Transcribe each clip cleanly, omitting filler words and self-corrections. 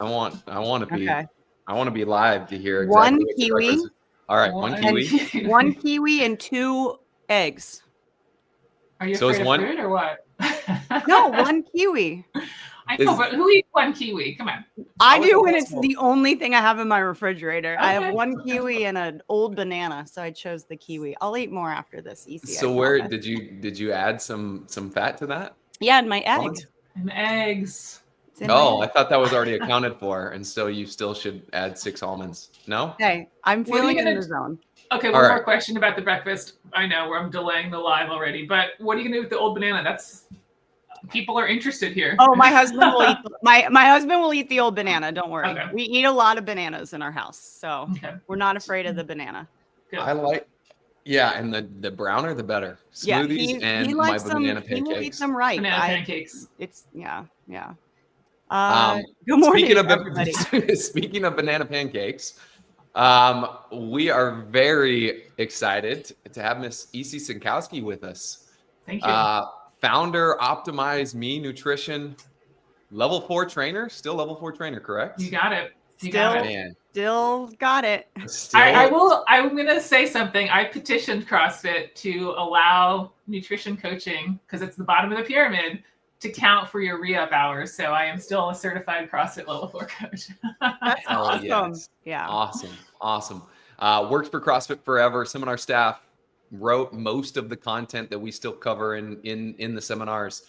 Okay. I want to be live to hear One exactly what your kiwi. breakfast is. All right, one kiwi. One kiwi and 2 eggs. Are you So afraid is of fruit or what? No, one kiwi. I know, but who eats one kiwi? Come on. I do when it's the only thing I have in my refrigerator. Okay. I have one kiwi and an old banana, so I chose the kiwi. I'll eat more after this, EC. So where did you add some fat to that? Yeah, and my egg. And eggs. Oh, I thought that was already accounted for, and so you still should add 6 almonds. No? Hey, I'm feeling in the zone. Okay, one more question about the breakfast. I know I'm delaying the live already, but what are you gonna do with the old banana? People are interested here. Oh, my husband will eat my husband will eat the old banana. Don't worry. Okay. We eat a lot of bananas in our house, so we're not afraid of the banana. Good. And the browner the better. Smoothies and my banana pancakes. He will eat them right. Banana pancakes. It's good morning, everybody. Speaking of banana pancakes, we are very excited to have Miss EC Synkowski with us. Thank you. Founder, OptimizeMe Nutrition, level 4 trainer, still level 4 trainer, correct? You got it. Still got it. I'm going to say something. I petitioned CrossFit to allow nutrition coaching, because it's the bottom of the pyramid, to count for your re-up hours. So I am still a certified CrossFit level 4 coach. That's awesome. Yes. Yeah. Awesome. Worked for CrossFit forever. Seminar staff, wrote most of the content that we still cover in the seminars.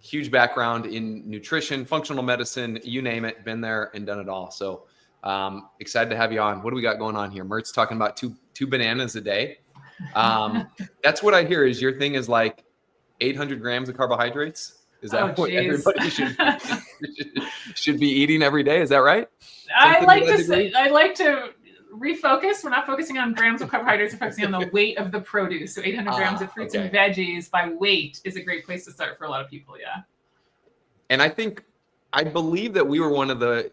Huge background in nutrition, functional medicine, you name it, been there and done it all. So excited to have you on. What do we got going on here? Mert's talking about two bananas a day. That's what I hear is your thing is like 800 grams of carbohydrates. Is that what everybody should be eating every day? Is that right? I like to refocus. We're not focusing on grams of carbohydrates. We're focusing on the weight of the produce. So 800 grams of fruits and veggies by weight is a great place to start for a lot of people. Yeah. And I believe that we were one of the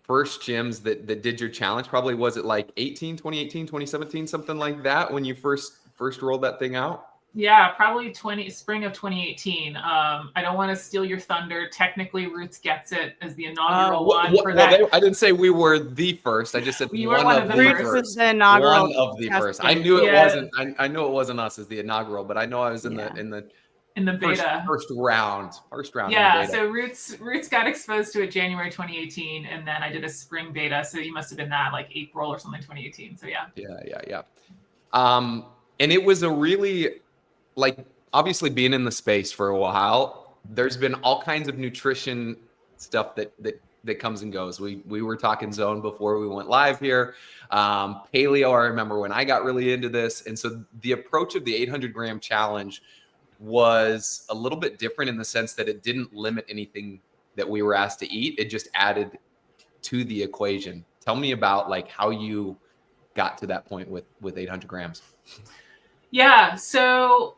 first gyms that did your challenge. Probably was it like 2018, 2017, something like that when you first rolled that thing out? Yeah, probably spring of 2018. I don't want to steal your thunder. Technically, Roots gets it as the inaugural one for that. I didn't say we were the first. I just said one of the first. The inaugural. One of the first. I knew it wasn't. I know it wasn't us as the inaugural, but I know I was in the beta first round. Yeah, so Roots got exposed to it January 2018, and then I did a spring beta. So you must have been that like April or something 2018. So yeah. Yeah. And it was a really, like, obviously being in the space for a while, there's been all kinds of nutrition stuff that comes and goes. We were talking zone before we went live here. Paleo, I remember when I got really into this. And so the approach of the 800 gram challenge was a little bit different in the sense that it didn't limit anything that we were asked to eat. It just added to the equation. Tell me about like how you got to that point with 800 grams. Yeah. So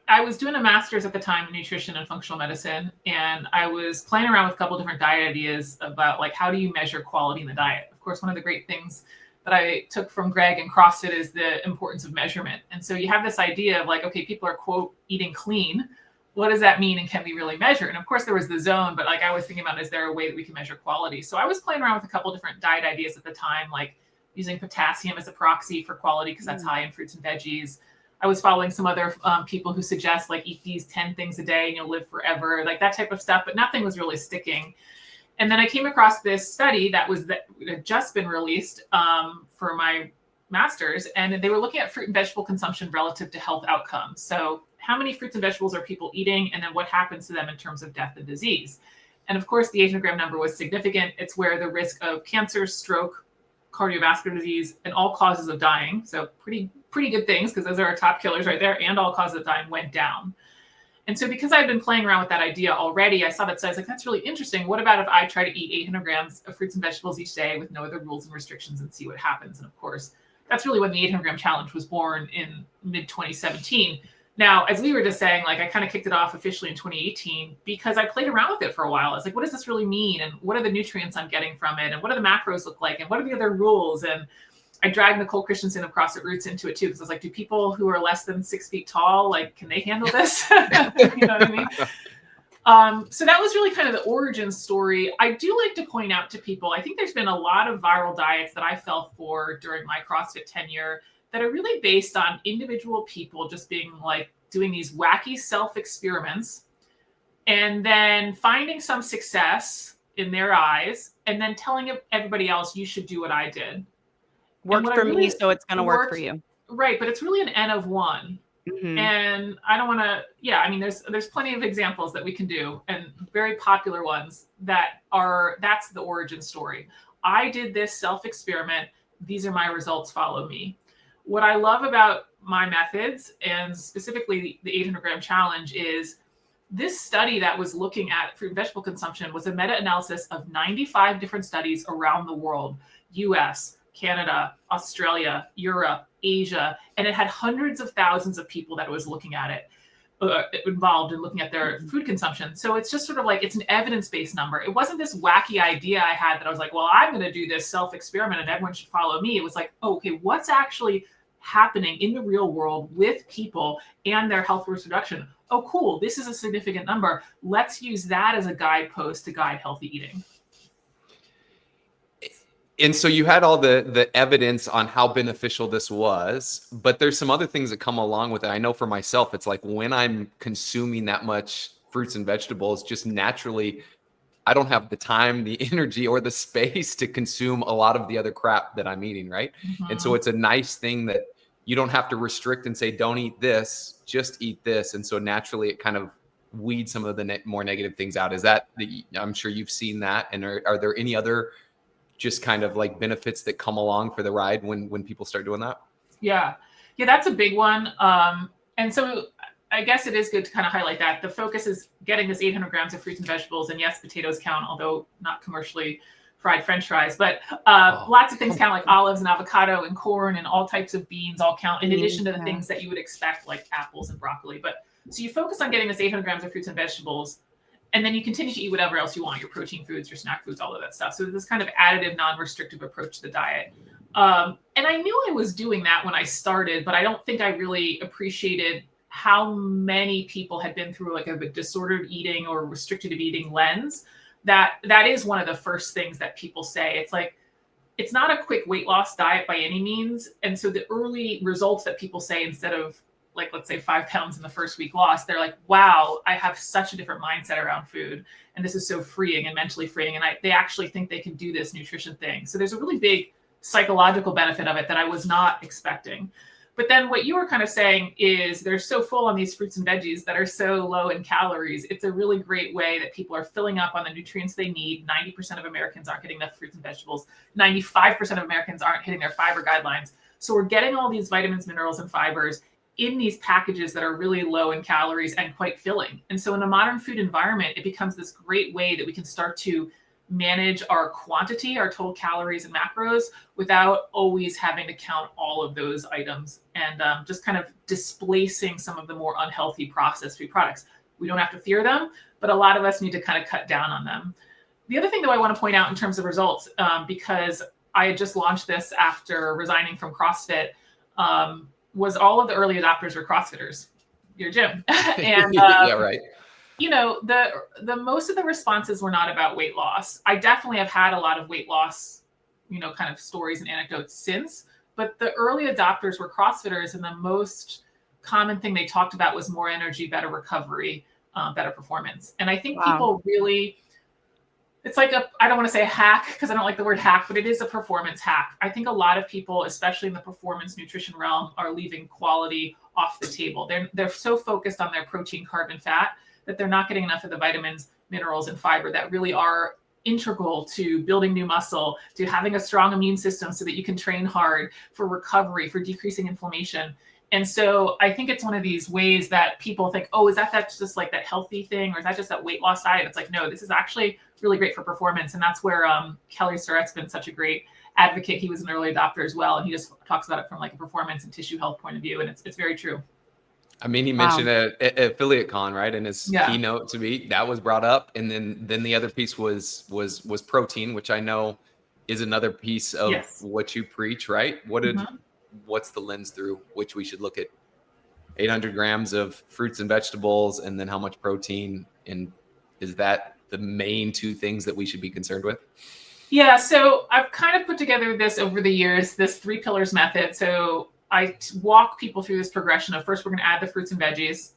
I was doing a master's at the time in nutrition and functional medicine, and I was playing around with a couple of different diet ideas about like, how do you measure quality in the diet? Of course, one of the great things that I took from Greg and CrossFit is the importance of measurement. And so you have this idea of like, okay, people are quote eating clean. What does that mean? And can we really measure? And of course there was the zone, but like I was thinking about, is there a way that we can measure quality? So I was playing around with a couple different diet ideas at the time, like using potassium as a proxy for quality, because that's high in fruits and veggies. I was following some other people who suggest like eat these 10 things a day and you'll live forever, like that type of stuff, but nothing was really sticking. And then I came across this study that had just been released for my master's, and they were looking at fruit and vegetable consumption relative to health outcomes. So how many fruits and vegetables are people eating, and then what happens to them in terms of death and disease? And of course, the 800 gram number was significant. It's where the risk of cancer, stroke, cardiovascular disease, and all causes of dying, so pretty good things, because those are our top killers right there, and all causes of dying went down. And so because I've been playing around with that idea already, I saw that, so I was like, that's really interesting. What about if I try to eat 800 grams of fruits and vegetables each day with no other rules and restrictions and see what happens? And of course, that's really when the 800 gram challenge was born in mid 2017. Now, as we were just saying, like I kind of kicked it off officially in 2018 because I played around with it for a while. I was like, what does this really mean? And what are the nutrients I'm getting from it? And what do the macros look like? And what are the other rules? And I dragged Nicole Christensen of CrossFit Roots into it too, because I was like, do people who are less than 6 feet tall, like, can they handle this? You know what I mean? So that was really kind of the origin story. I do like to point out to people, I think there's been a lot of viral diets that I fell for during my CrossFit tenure that are really based on individual people just being like doing these wacky self experiments and then finding some success in their eyes and then telling everybody else, you should do what I did. Worked for me, so it's going to work for you. Right. But it's really an N of one. Mm-hmm. And I don't want to, I mean, there's plenty of examples that we can do and very popular ones that's the origin story. I did this self-experiment. These are my results. Follow me. What I love about my methods and specifically the 800-gram challenge is this study that was looking at fruit and vegetable consumption was a meta-analysis of 95 different studies around the world, US, Canada, Australia, Europe, Asia, and it had hundreds of thousands of people that was looking at it, involved in looking at their food consumption. So it's just sort of like, it's an evidence-based number. It wasn't this wacky idea I had that I was like, well, I'm going to do this self-experiment and everyone should follow me. It was like, oh, okay, what's actually happening in the real world with people and their health risk reduction? Oh, cool, this is a significant number. Let's use that as a guidepost to guide healthy eating. And so you had all the evidence on how beneficial this was, but there's some other things that come along with it. I know for myself, it's like when I'm consuming that much fruits and vegetables, just naturally, I don't have the time, the energy, or the space to consume a lot of the other crap that I'm eating, right? Mm-hmm. And so it's a nice thing that you don't have to restrict and say, don't eat this, just eat this. And so naturally, it kind of weeds some of the more negative things out. Is that, I'm sure you've seen that. And are there any other just kind of like benefits that come along for the ride when people start doing that? Yeah, that's a big one. And so I guess it is good to kind of highlight that. The focus is getting this 800 grams of fruits and vegetables. And yes, potatoes count, although not commercially fried French fries. But lots of things count, like olives and avocado and corn and all types of beans all count, in addition to the things that you would expect, like apples and broccoli. But so you focus on getting this 800 grams of fruits and vegetables, and then you continue to eat whatever else you want, your protein foods, your snack foods, all of that stuff. So this kind of additive, non-restrictive approach to the diet. And I knew I was doing that when I started, but I don't think I really appreciated how many people had been through like a disordered eating or restrictive eating lens. That is one of the first things that people say. It's like, it's not a quick weight loss diet by any means. And so the early results that people say, instead of like, let's say 5 pounds in the first week lost, they're like, wow, I have such a different mindset around food. And this is so freeing and mentally freeing. And they actually think they can do this nutrition thing. So there's a really big psychological benefit of it that I was not expecting. But then what you were kind of saying is they're so full on these fruits and veggies that are so low in calories. It's a really great way that people are filling up on the nutrients they need. 90% of Americans aren't getting enough fruits and vegetables. 95% of Americans aren't hitting their fiber guidelines. So we're getting all these vitamins, minerals, and fibers in these packages that are really low in calories and quite filling. And so in a modern food environment, it becomes this great way that we can start to manage our quantity, our total calories and macros, without always having to count all of those items, and just kind of displacing some of the more unhealthy processed food products. We don't have to fear them, but a lot of us need to kind of cut down on them. The other thing that I want to point out in terms of results, because I had just launched this after resigning from CrossFit, was all of the early adopters were CrossFitters, your gym. And yeah, right. You know, the most of the responses were not about weight loss. I definitely have had a lot of weight loss, kind of stories and anecdotes since, but the early adopters were CrossFitters, and the most common thing they talked about was more energy, better recovery, better performance. And I think people really, it's like I don't want to say a hack because I don't like the word hack, but it is a performance hack. I think a lot of people, especially in the performance nutrition realm, are leaving quality off the table. They're so focused on their protein, carb, and fat that they're not getting enough of the vitamins, minerals, and fiber that really are integral to building new muscle, to having a strong immune system so that you can train hard, for recovery, for decreasing inflammation. And so I think it's one of these ways that people think, oh, is that just like that healthy thing? Or is that just that weight loss diet? It's like, no, this is actually really great for performance. And that's where Kelly Surratt's been such a great advocate. He was an early adopter as well. And he just talks about it from like a performance and tissue health point of view. And it's very true. I mean, he mentioned a affiliate con, right? And his keynote to me, that was brought up. And then the other piece was protein, which I know is another piece of what you preach, right? What's the lens through which we should look at 800 grams of fruits and vegetables, and then how much protein, and Is that the main two things that we should be concerned with? Yeah, so I've kind of put together this over the years, this 3 pillars method. So I walk people through this progression of first, we're going to add the fruits and veggies.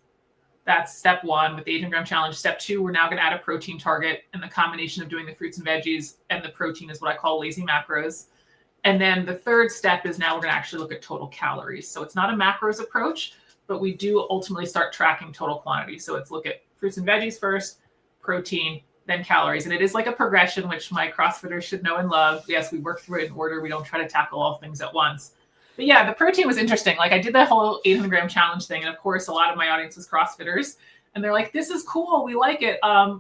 That's step 1 with the 800-gram challenge. Step 2, we're now going to add a protein target. And the combination of doing the fruits and veggies and the protein is what I call lazy macros. And then the third step is now we're going to actually look at total calories. So it's not a macros approach, but we do ultimately start tracking total quantity. So it's look at fruits and veggies first, protein, then calories. And it is like a progression, which my CrossFitters should know and love. Yes, we work through it in order. We don't try to tackle all things at once. But yeah, the protein was interesting. Like I did that whole 800-gram challenge thing. And of course, a lot of my audience was CrossFitters. And they're like, this is cool. We like it.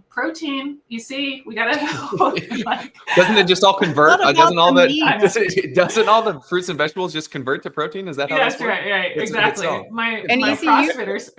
Protein, you see, we got to. Like, doesn't it just all convert? What Doesn't all about the doesn't all the fruits and vegetables just convert to protein? Is that how that's this works? right, exactly. My EC, CrossFitters.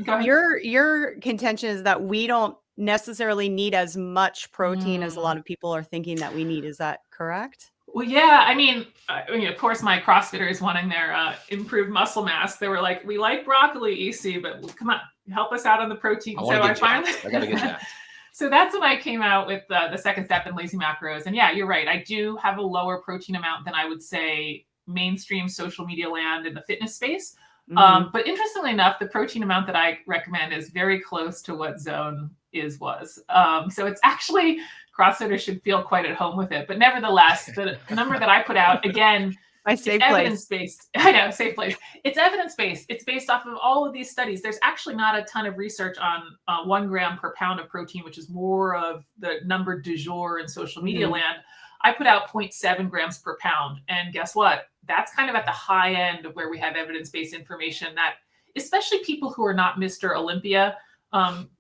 Go ahead. Your contention is that we don't necessarily need as much protein as a lot of people are thinking that we need. Is that correct? Well, yeah. I mean, of course, my CrossFitters wanting their improved muscle mass. They were like, "We like broccoli, EC, but come on, help us out on the protein." I gotta get jacked. So that's when I came out with the second step in lazy macros. And yeah, you're right. I do have a lower protein amount than I would say mainstream social media land in the fitness space. But interestingly enough, the protein amount that I recommend is very close to what Zone was. So it's actually, CrossFitters should feel quite at home with it. But nevertheless, the number that I put out, again, My safe place. Evidence-based. I know, safe place. It's evidence-based. It's based off of all of these studies. There's actually not a ton of research on 1 gram per pound of protein, which is more of the number du jour in social media land. I put out 0.7 grams per pound. And guess what? That's kind of at the high end of where we have evidence-based information that, especially people who are not Mr. Olympia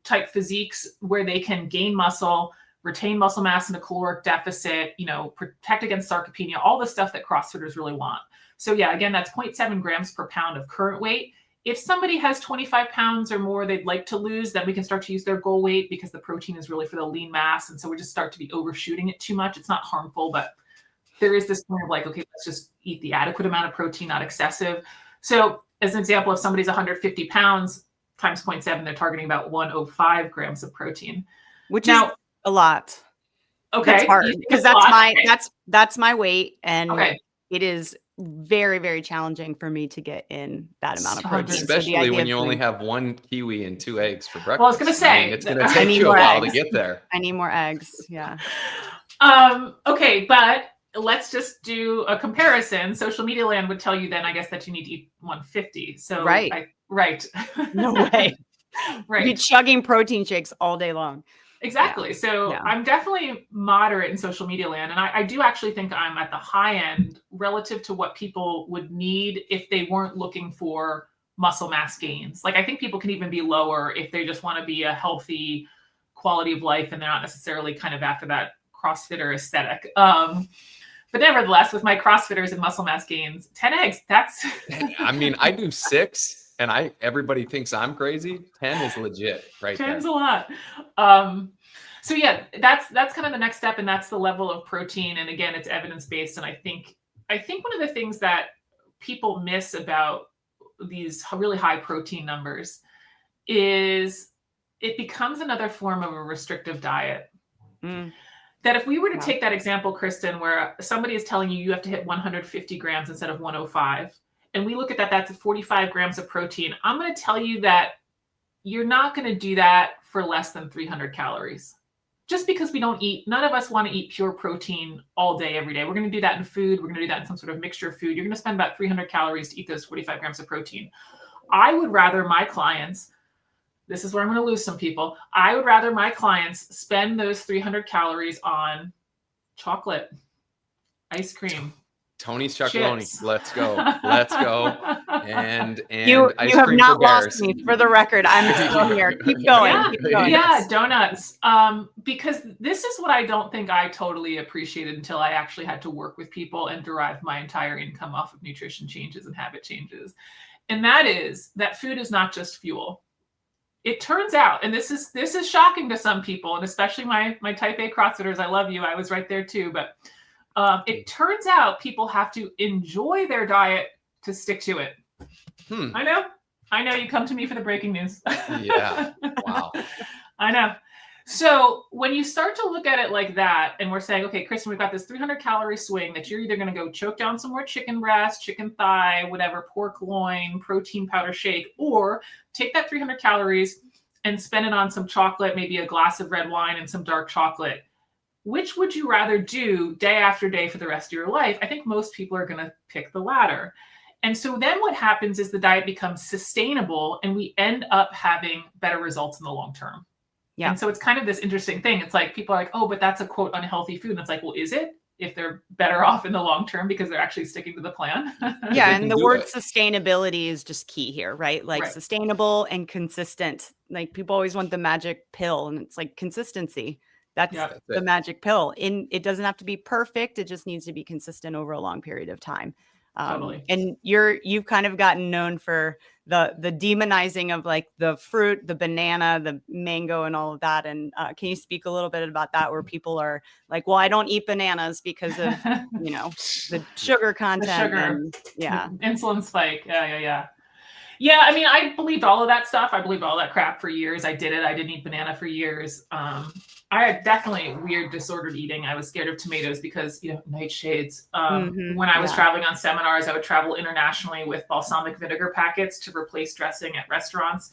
type physiques, where they can gain muscle, retain muscle mass in a caloric deficit, protect against sarcopenia, all the stuff that CrossFitters really want. So yeah, again, that's 0.7 grams per pound of current weight. If somebody has 25 pounds or more they'd like to lose, then we can start to use their goal weight because the protein is really for the lean mass. And so we just start to be overshooting it too much. It's not harmful, but there is this point of like, okay, let's just eat the adequate amount of protein, not excessive. So as an example, if somebody's 150 pounds times 0.7, they're targeting about 105 grams of protein. Which is a lot. Okay. That's hard because that's my weight. And it is very, very challenging for me to get in that amount of protein. Especially when you only have 1 kiwi and 2 eggs for breakfast. Well, I was going to say, it's going to take you a while to get there. I need more eggs. Yeah. Okay. But let's just do a comparison. Social media land would tell you then, I guess, that you need to eat 150. So right. No way. Right. Be chugging protein shakes all day long. Exactly. Yeah. So I'm definitely moderate in social media land. And I do actually think I'm at the high end relative to what people would need if they weren't looking for muscle mass gains. Like I think people can even be lower if they just want to be a healthy quality of life and they're not necessarily kind of after that CrossFitter aesthetic. But nevertheless, with my CrossFitters and muscle mass gains, 10 eggs, that's... I mean, I do 6. And everybody thinks I'm crazy. 10 is legit, right? 10's a lot. So yeah, that's kind of the next step, and that's the level of protein. And again, it's evidence-based. And I think one of the things that people miss about these really high protein numbers is it becomes another form of a restrictive diet. That if we were to take that example, Kristen, where somebody is telling you have to hit 150 grams instead of 105, and we look at that, that's 45 grams of protein. I'm going to tell you that you're not going to do that for less than 300 calories. Just because none of us want to eat pure protein all day, every day. We're going to do that in food. We're going to do that in some sort of mixture of food. You're going to spend about 300 calories to eat those 45 grams of protein. I would rather my clients, this is where I'm going to lose some people. I would rather my clients spend those 300 calories on chocolate, ice cream, Tony's Chocolonely. Let's go. And you have not lost me, for the record. I'm still here. Keep going. Yeah, donuts. Because this is what I don't think I totally appreciated until I actually had to work with people and derive my entire income off of nutrition changes and habit changes. And that is that food is not just fuel. It turns out, and this is shocking to some people, and especially my type A CrossFitters, I love you. I was right there too, but it turns out people have to enjoy their diet to stick to it. I know. You come to me for the breaking news. Yeah. Wow. I know. So when you start to look at it like that, and we're saying, okay, Kristen, we've got this 300 calorie swing that you're either going to go choke down some more chicken breast, chicken thigh, whatever, pork loin, protein powder shake, or take that 300 calories and spend it on some chocolate, maybe a glass of red wine and some dark chocolate. Which would you rather do day after day for the rest of your life? I think most people are going to pick the latter. And so then what happens is the diet becomes sustainable and we end up having better results in the long term. Yeah. And so it's kind of this interesting thing. It's like people are like, oh, but that's a quote unhealthy food. And it's like, well, is it? If they're better off in the long term because they're actually sticking to the plan. Yeah. And the word sustainability is just key here, right? Like sustainable and consistent. Like people always want the magic pill, and it's like consistency. That's the magic pill. It doesn't have to be perfect. It just needs to be consistent over a long period of time. Totally. And you've kind of gotten known for the demonizing of like the fruit, the banana, the mango, and all of that. And can you speak a little bit about that, where people are like, well, I don't eat bananas because of, the sugar content. The sugar. And, insulin spike. Yeah. Yeah, I mean, I believed all of that stuff. I believed all that crap for years. I did it. I didn't eat banana for years. I had definitely weird disordered eating. I was scared of tomatoes because, nightshades. When I was traveling on seminars, I would travel internationally with balsamic vinegar packets to replace dressing at restaurants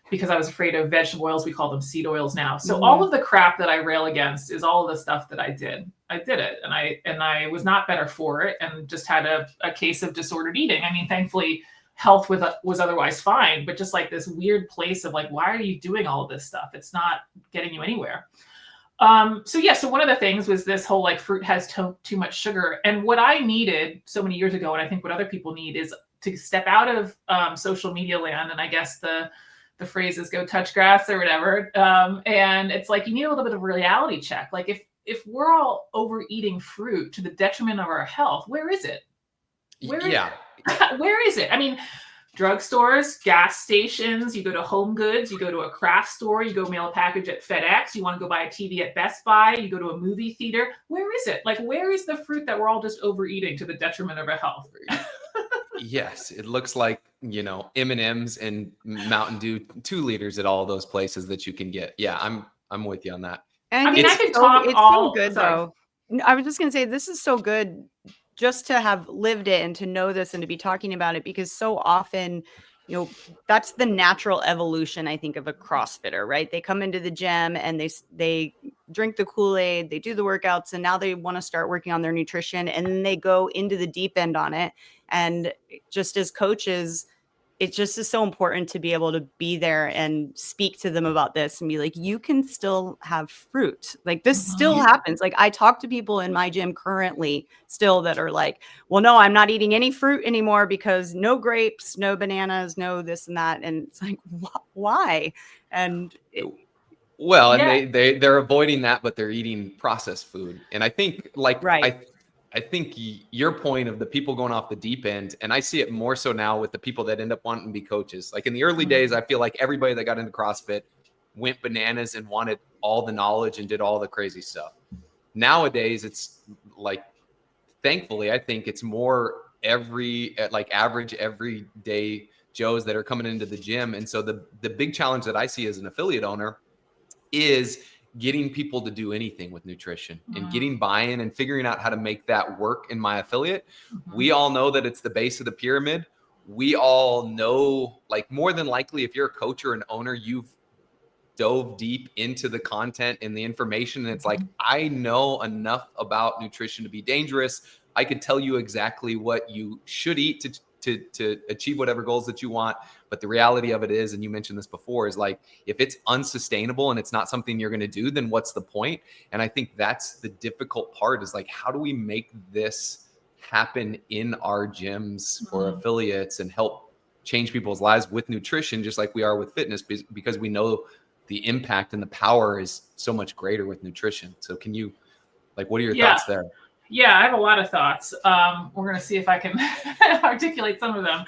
because I was afraid of vegetable oils. We call them seed oils now. So all of the crap that I rail against is all of the stuff that I did. I did it, and I was not better for it, and just had a case of disordered eating. I mean, thankfully, health was otherwise fine, but just like this weird place of like, why are you doing all of this stuff? It's not getting you anywhere. So one of the things was this whole like fruit has too much sugar. And what I needed so many years ago, and I think what other people need, is to step out of social media land. And I guess the phrase is go touch grass or whatever. And it's like, you need a little bit of a reality check. Like if we're all overeating fruit to the detriment of our health, where is it? Where is it? I mean, drugstores, gas stations, you go to Home Goods, you go to a craft store, you go mail a package at FedEx, you want to go buy a TV at Best Buy, you go to a movie theater. Where is it? Like, where is the fruit that we're all just overeating to the detriment of our health? Yes, it looks like, M&Ms and Mountain Dew 2 liters at all those places that you can get. Yeah, I'm with you on that. And it's so good though. I was just going to say, this is so good just to have lived it and to know this and to be talking about it, because so often, that's the natural evolution, I think, of a CrossFitter, right? They come into the gym and they drink the Kool-Aid, they do the workouts, and now they want to start working on their nutrition, and then they go into the deep end on it. And just as coaches, it just is so important to be able to be there and speak to them about this and be like, you can still have fruit. Like this still happens. Like I talk to people in my gym currently still that are like, well, no, I'm not eating any fruit anymore because no grapes, no bananas, no this and that. And it's like, why? And they're avoiding that, but they're eating processed food. And I think I think your point of the people going off the deep end, and I see it more so now with the people that end up wanting to be coaches. Like in the early days, I feel like everybody that got into CrossFit went bananas and wanted all the knowledge and did all the crazy stuff. Nowadays, it's like, thankfully, I think it's more average everyday Joes that are coming into the gym. And so the big challenge that I see as an affiliate owner is getting people to do anything with nutrition and getting buy-in and figuring out how to make that work in my affiliate. We all know that it's the base of the pyramid. We all know, like, more than likely, if you're a coach or an owner, you've dove deep into the content and the information. And it's like, I know enough about nutrition to be dangerous. I could tell you exactly what you should eat to achieve whatever goals that you want. But the reality of it is, and you mentioned this before, is like, if it's unsustainable and it's not something you're going to do, then what's the point? And I think that's the difficult part, is like, how do we make this happen in our gyms or affiliates and help change people's lives with nutrition, just like we are with fitness, because we know the impact and the power is so much greater with nutrition. So can you, like, what are your thoughts there? Yeah, I have a lot of thoughts. We're going to see if I can articulate some of them.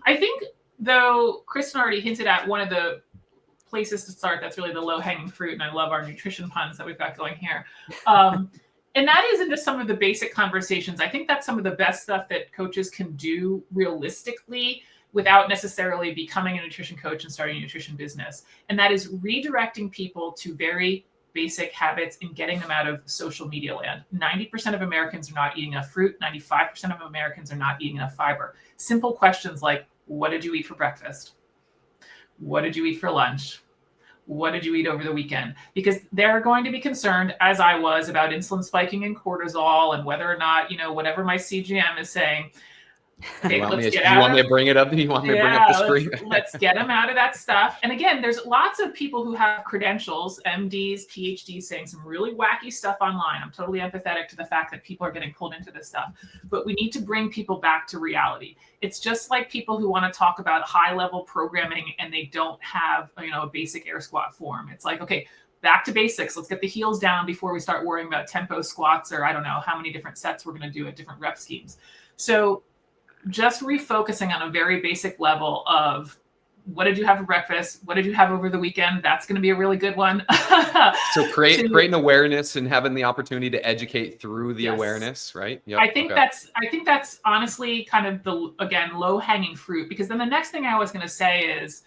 I think, though, Kristen already hinted at one of the places to start that's really the low-hanging fruit, and I love our nutrition puns that we've got going here. And that is into some of the basic conversations. I think that's some of the best stuff that coaches can do realistically without necessarily becoming a nutrition coach and starting a nutrition business. And that is redirecting people to very basic habits and getting them out of social media land. 90% of Americans are not eating enough fruit. 95% of Americans are not eating enough fiber. Simple questions like, what did you eat for breakfast? What did you eat for lunch? What did you eat over the weekend? Because they're going to be concerned, as I was, about insulin spiking and cortisol and whether or not, whatever my CGM is saying. Okay, you want me to bring it up? You want me to bring up the screen? Let's get them out of that stuff. And again, there's lots of people who have credentials, MDs, PhDs, saying some really wacky stuff online. I'm totally empathetic to the fact that people are getting pulled into this stuff. But we need to bring people back to reality. It's just like people who want to talk about high-level programming and they don't have, a basic air squat form. It's like, okay, back to basics. Let's get the heels down before we start worrying about tempo squats or I don't know how many different sets we're going to do at different rep schemes. So just refocusing on a very basic level of what did you have for breakfast? What did you have over the weekend? That's going to be a really good one. So creating awareness and having the opportunity to educate through the awareness, right? Yep. I think that's honestly kind of the, again, low hanging fruit, because then the next thing I was going to say is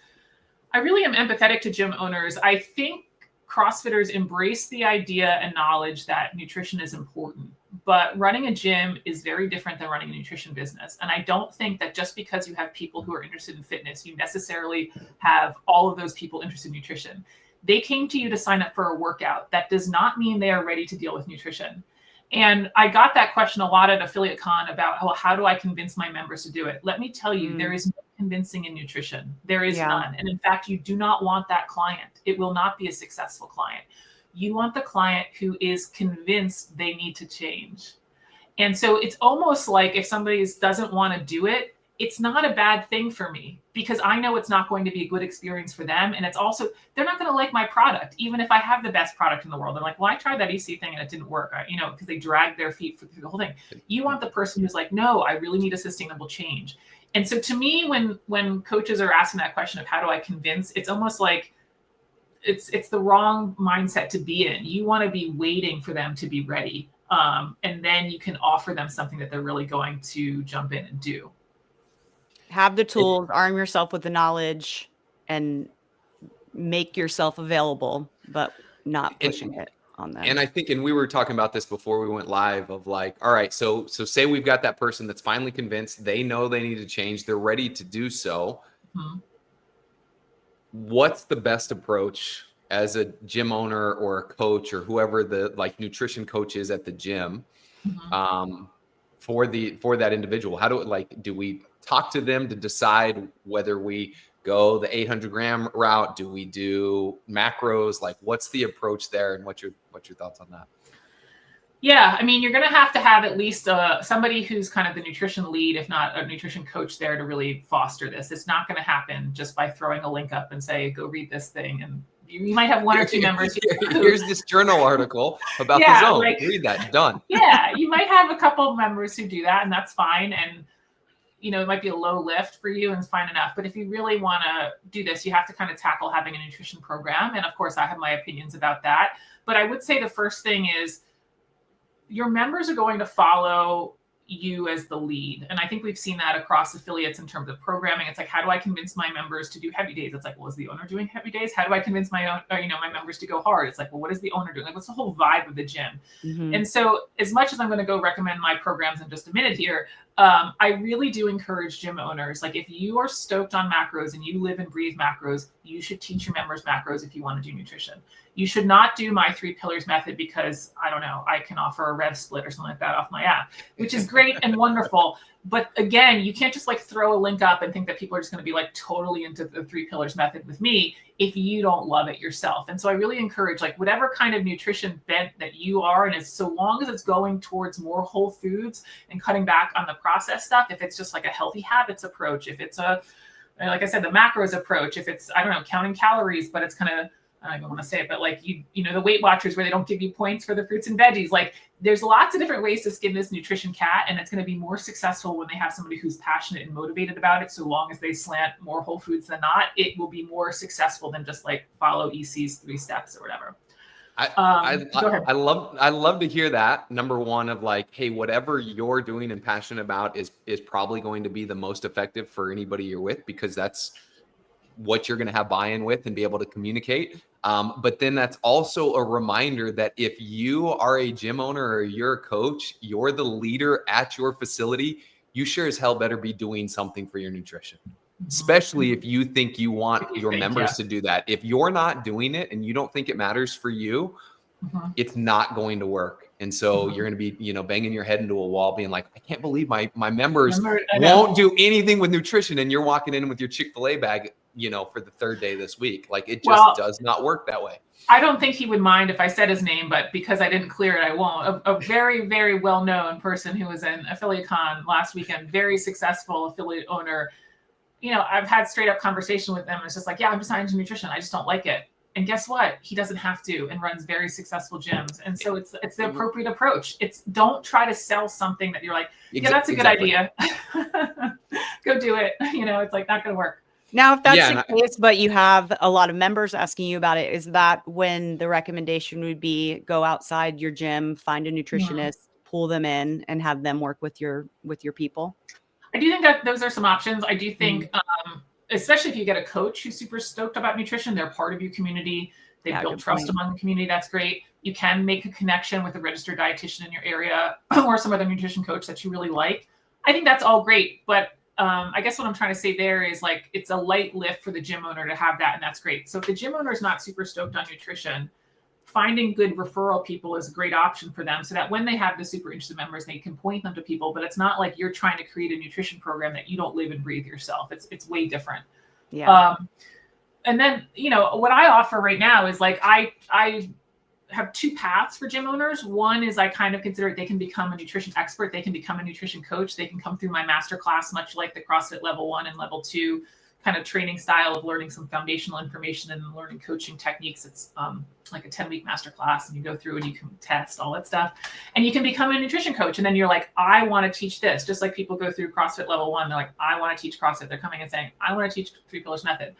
I really am empathetic to gym owners. I think CrossFitters embrace the idea and knowledge that nutrition is important, but running a gym is very different than running a nutrition business. And I don't think that just because you have people who are interested in fitness, you necessarily have all of those people interested in nutrition. They came to you to sign up for a workout. That does not mean they are ready to deal with nutrition. And I got that question a lot at Affiliate Con about, well, how do I convince my members to do it? Let me tell you, there is no convincing in nutrition. There is none. And in fact, you do not want that client. It will not be a successful client. You want the client who is convinced they need to change. And so it's almost like if somebody doesn't want to do it, it's not a bad thing for me, because I know it's not going to be a good experience for them. And it's also, they're not going to like my product, even if I have the best product in the world. They're like, well, I tried that EC thing and it didn't work, because they dragged their feet through the whole thing. You want the person who's like, no, I really need a sustainable change. And so to me, when coaches are asking that question of how do I convince, it's almost like it's the wrong mindset to be in. You want to be waiting for them to be ready. And then you can offer them something that they're really going to jump in and do. Have the tools, arm yourself with the knowledge, and make yourself available, but not pushing it on them. And I think, and we were talking about this before we went live, of like, all right, so say we've got that person that's finally convinced, they know they need to change, they're ready to do so. Mm-hmm. What's the best approach as a gym owner or a coach or whoever the nutrition coach is at the gym, for that individual? How do we talk to them to decide whether we go the 800 gram route? Do we do macros? Like, what's the approach there, and what's your thoughts on that? Yeah, I mean, you're going to have at least somebody who's kind of the nutrition lead, if not a nutrition coach, there to really foster this. It's not going to happen just by throwing a link up and say, go read this thing. And you might have one or two members. Here's this journal article about the zone. Read that. Done. Yeah, you might have a couple of members who do that, and that's fine. And it might be a low lift for you and it's fine enough. But if you really want to do this, you have to kind of tackle having a nutrition program. And of course, I have my opinions about that. But I would say the first thing is your members are going to follow you as the lead. And I think we've seen that across affiliates in terms of programming. It's like, how do I convince my members to do heavy days? It's like, well, is the owner doing heavy days? How do I convince my members to go hard? It's like, well, what is the owner doing? Like, what's the whole vibe of the gym? Mm-hmm. And so as much as I'm going to go recommend my programs in just a minute here, I really do encourage gym owners. Like, if you are stoked on macros and you live and breathe macros, you should teach your members macros if you want to do nutrition. You should not do my 3 pillars method because, I don't know, I can offer a rev split or something like that off my app, which is great and wonderful. But again, you can't just throw a link up and think that people are just going to be totally into the 3 pillars method with me if you don't love it yourself. And so I really encourage whatever kind of nutrition bent that you are, and so long as it's going towards more whole foods and cutting back on the processed stuff, if it's just a healthy habits approach, if it's like I said, the macros approach, if it's, I don't know, counting calories, but it's kind of, I don't want to say it, but the Weight Watchers where they don't give you points for the fruits and veggies. There's lots of different ways to skin this nutrition cat, and it's going to be more successful when they have somebody who's passionate and motivated about it. So long as they slant more whole foods than not, it will be more successful than just follow EC's 3 steps or whatever. I love to hear that. Number one, of hey, whatever you're doing and passionate about is probably going to be the most effective for anybody you're with, because that's what you're going to have buy-in with and be able to communicate. But then that's also a reminder that if you are a gym owner or you're a coach, you're the leader at your facility, you sure as hell better be doing something for your nutrition, especially if you think you want your members to do that. If you're not doing it and you don't think it matters for you, it's not going to work. And so you're going to be, you know, banging your head into a wall being like, I can't believe my members won't do anything with nutrition. And you're walking in with your Chick-fil-A bag, you know, for the third day this week. Like it just does not work that way. I don't think he would mind if I said his name, but because I didn't clear it, I won't. A very, very well-known person who was in AffiliateCon last weekend, very successful affiliate owner. You know, I've had straight up conversation with them. It's just like, yeah, I'm just not into nutrition. I just don't like it. And guess what? He doesn't have to, and runs very successful gyms. And so it's the appropriate approach. It's don't try to sell something that you're like, yeah, that's a good idea. Go do it. You know, it's like not going to work. Now, if that's the case, but you have a lot of members asking you about it, is that when the recommendation would be go outside your gym, find a nutritionist, pull them in, and have them work with your people? I do think that those are some options. I do think, especially if you get a coach who's super stoked about nutrition, they're part of your community. They build trust among the community. That's great. You can make a connection with a registered dietitian in your area or some other nutrition coach that you really like. I think that's all great. But I guess what I'm trying to say there is like, it's a light lift for the gym owner to have that. And that's great. So if the gym owner is not super stoked on nutrition, finding good referral people is a great option for them so that when they have the super interested members, they can point them to people, but it's not like you're trying to create a nutrition program that you don't live and breathe yourself. It's way different. Yeah. And then, you know, what I offer right now is like, I have two paths for gym owners. One is I kind of consider they can become a nutrition expert. They can become a nutrition coach. They can come through my masterclass, much like the CrossFit level 1 and level 2 kind of training style of learning some foundational information and learning coaching techniques. It's like a 10-week masterclass, and you go through and you can test all that stuff, and you can become a nutrition coach. And then you're like, I want to teach this, just like people go through CrossFit level 1. They're like, I want to teach CrossFit. They're coming and saying, I want to teach 3 pillars method.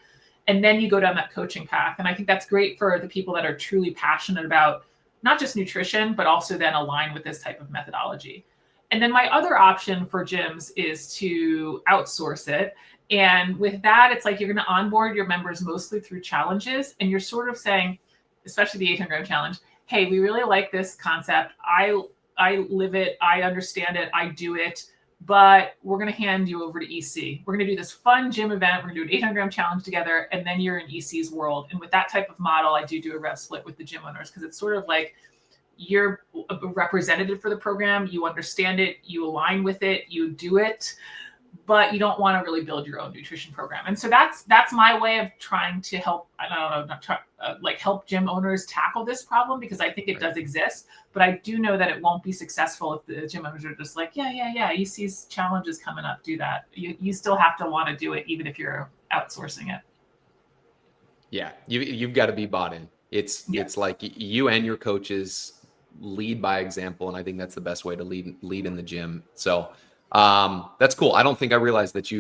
And then you go down that coaching path. And I think that's great for the people that are truly passionate about not just nutrition, but also then align with this type of methodology. And then my other option for gyms is to outsource it. And with that, it's like you're going to onboard your members mostly through challenges. And you're sort of saying, especially the 800-gram challenge, hey, we really like this concept. I live it. I understand it. I do it. But we're going to hand you over to EC. We're going to do this fun gym event. We're going to do an 800-gram challenge together. And then you're in EC's world. And with that type of model, I do a rev split with the gym owners, because it's sort of like you're a representative for the program. You understand it. You align with it. You do it. But you don't want to really build your own nutrition program. And so that's my way of trying to help, help gym owners tackle this problem, because I think it does exist. But I do know that it won't be successful if the gym owners are just like, yeah, you see challenges coming up, do that. You still have to want to do it, even if you're outsourcing it. Yeah, you've got to be bought in. It's like you and your coaches lead by example, and I think that's the best way to lead in the gym. So that's cool. I don't think I realized that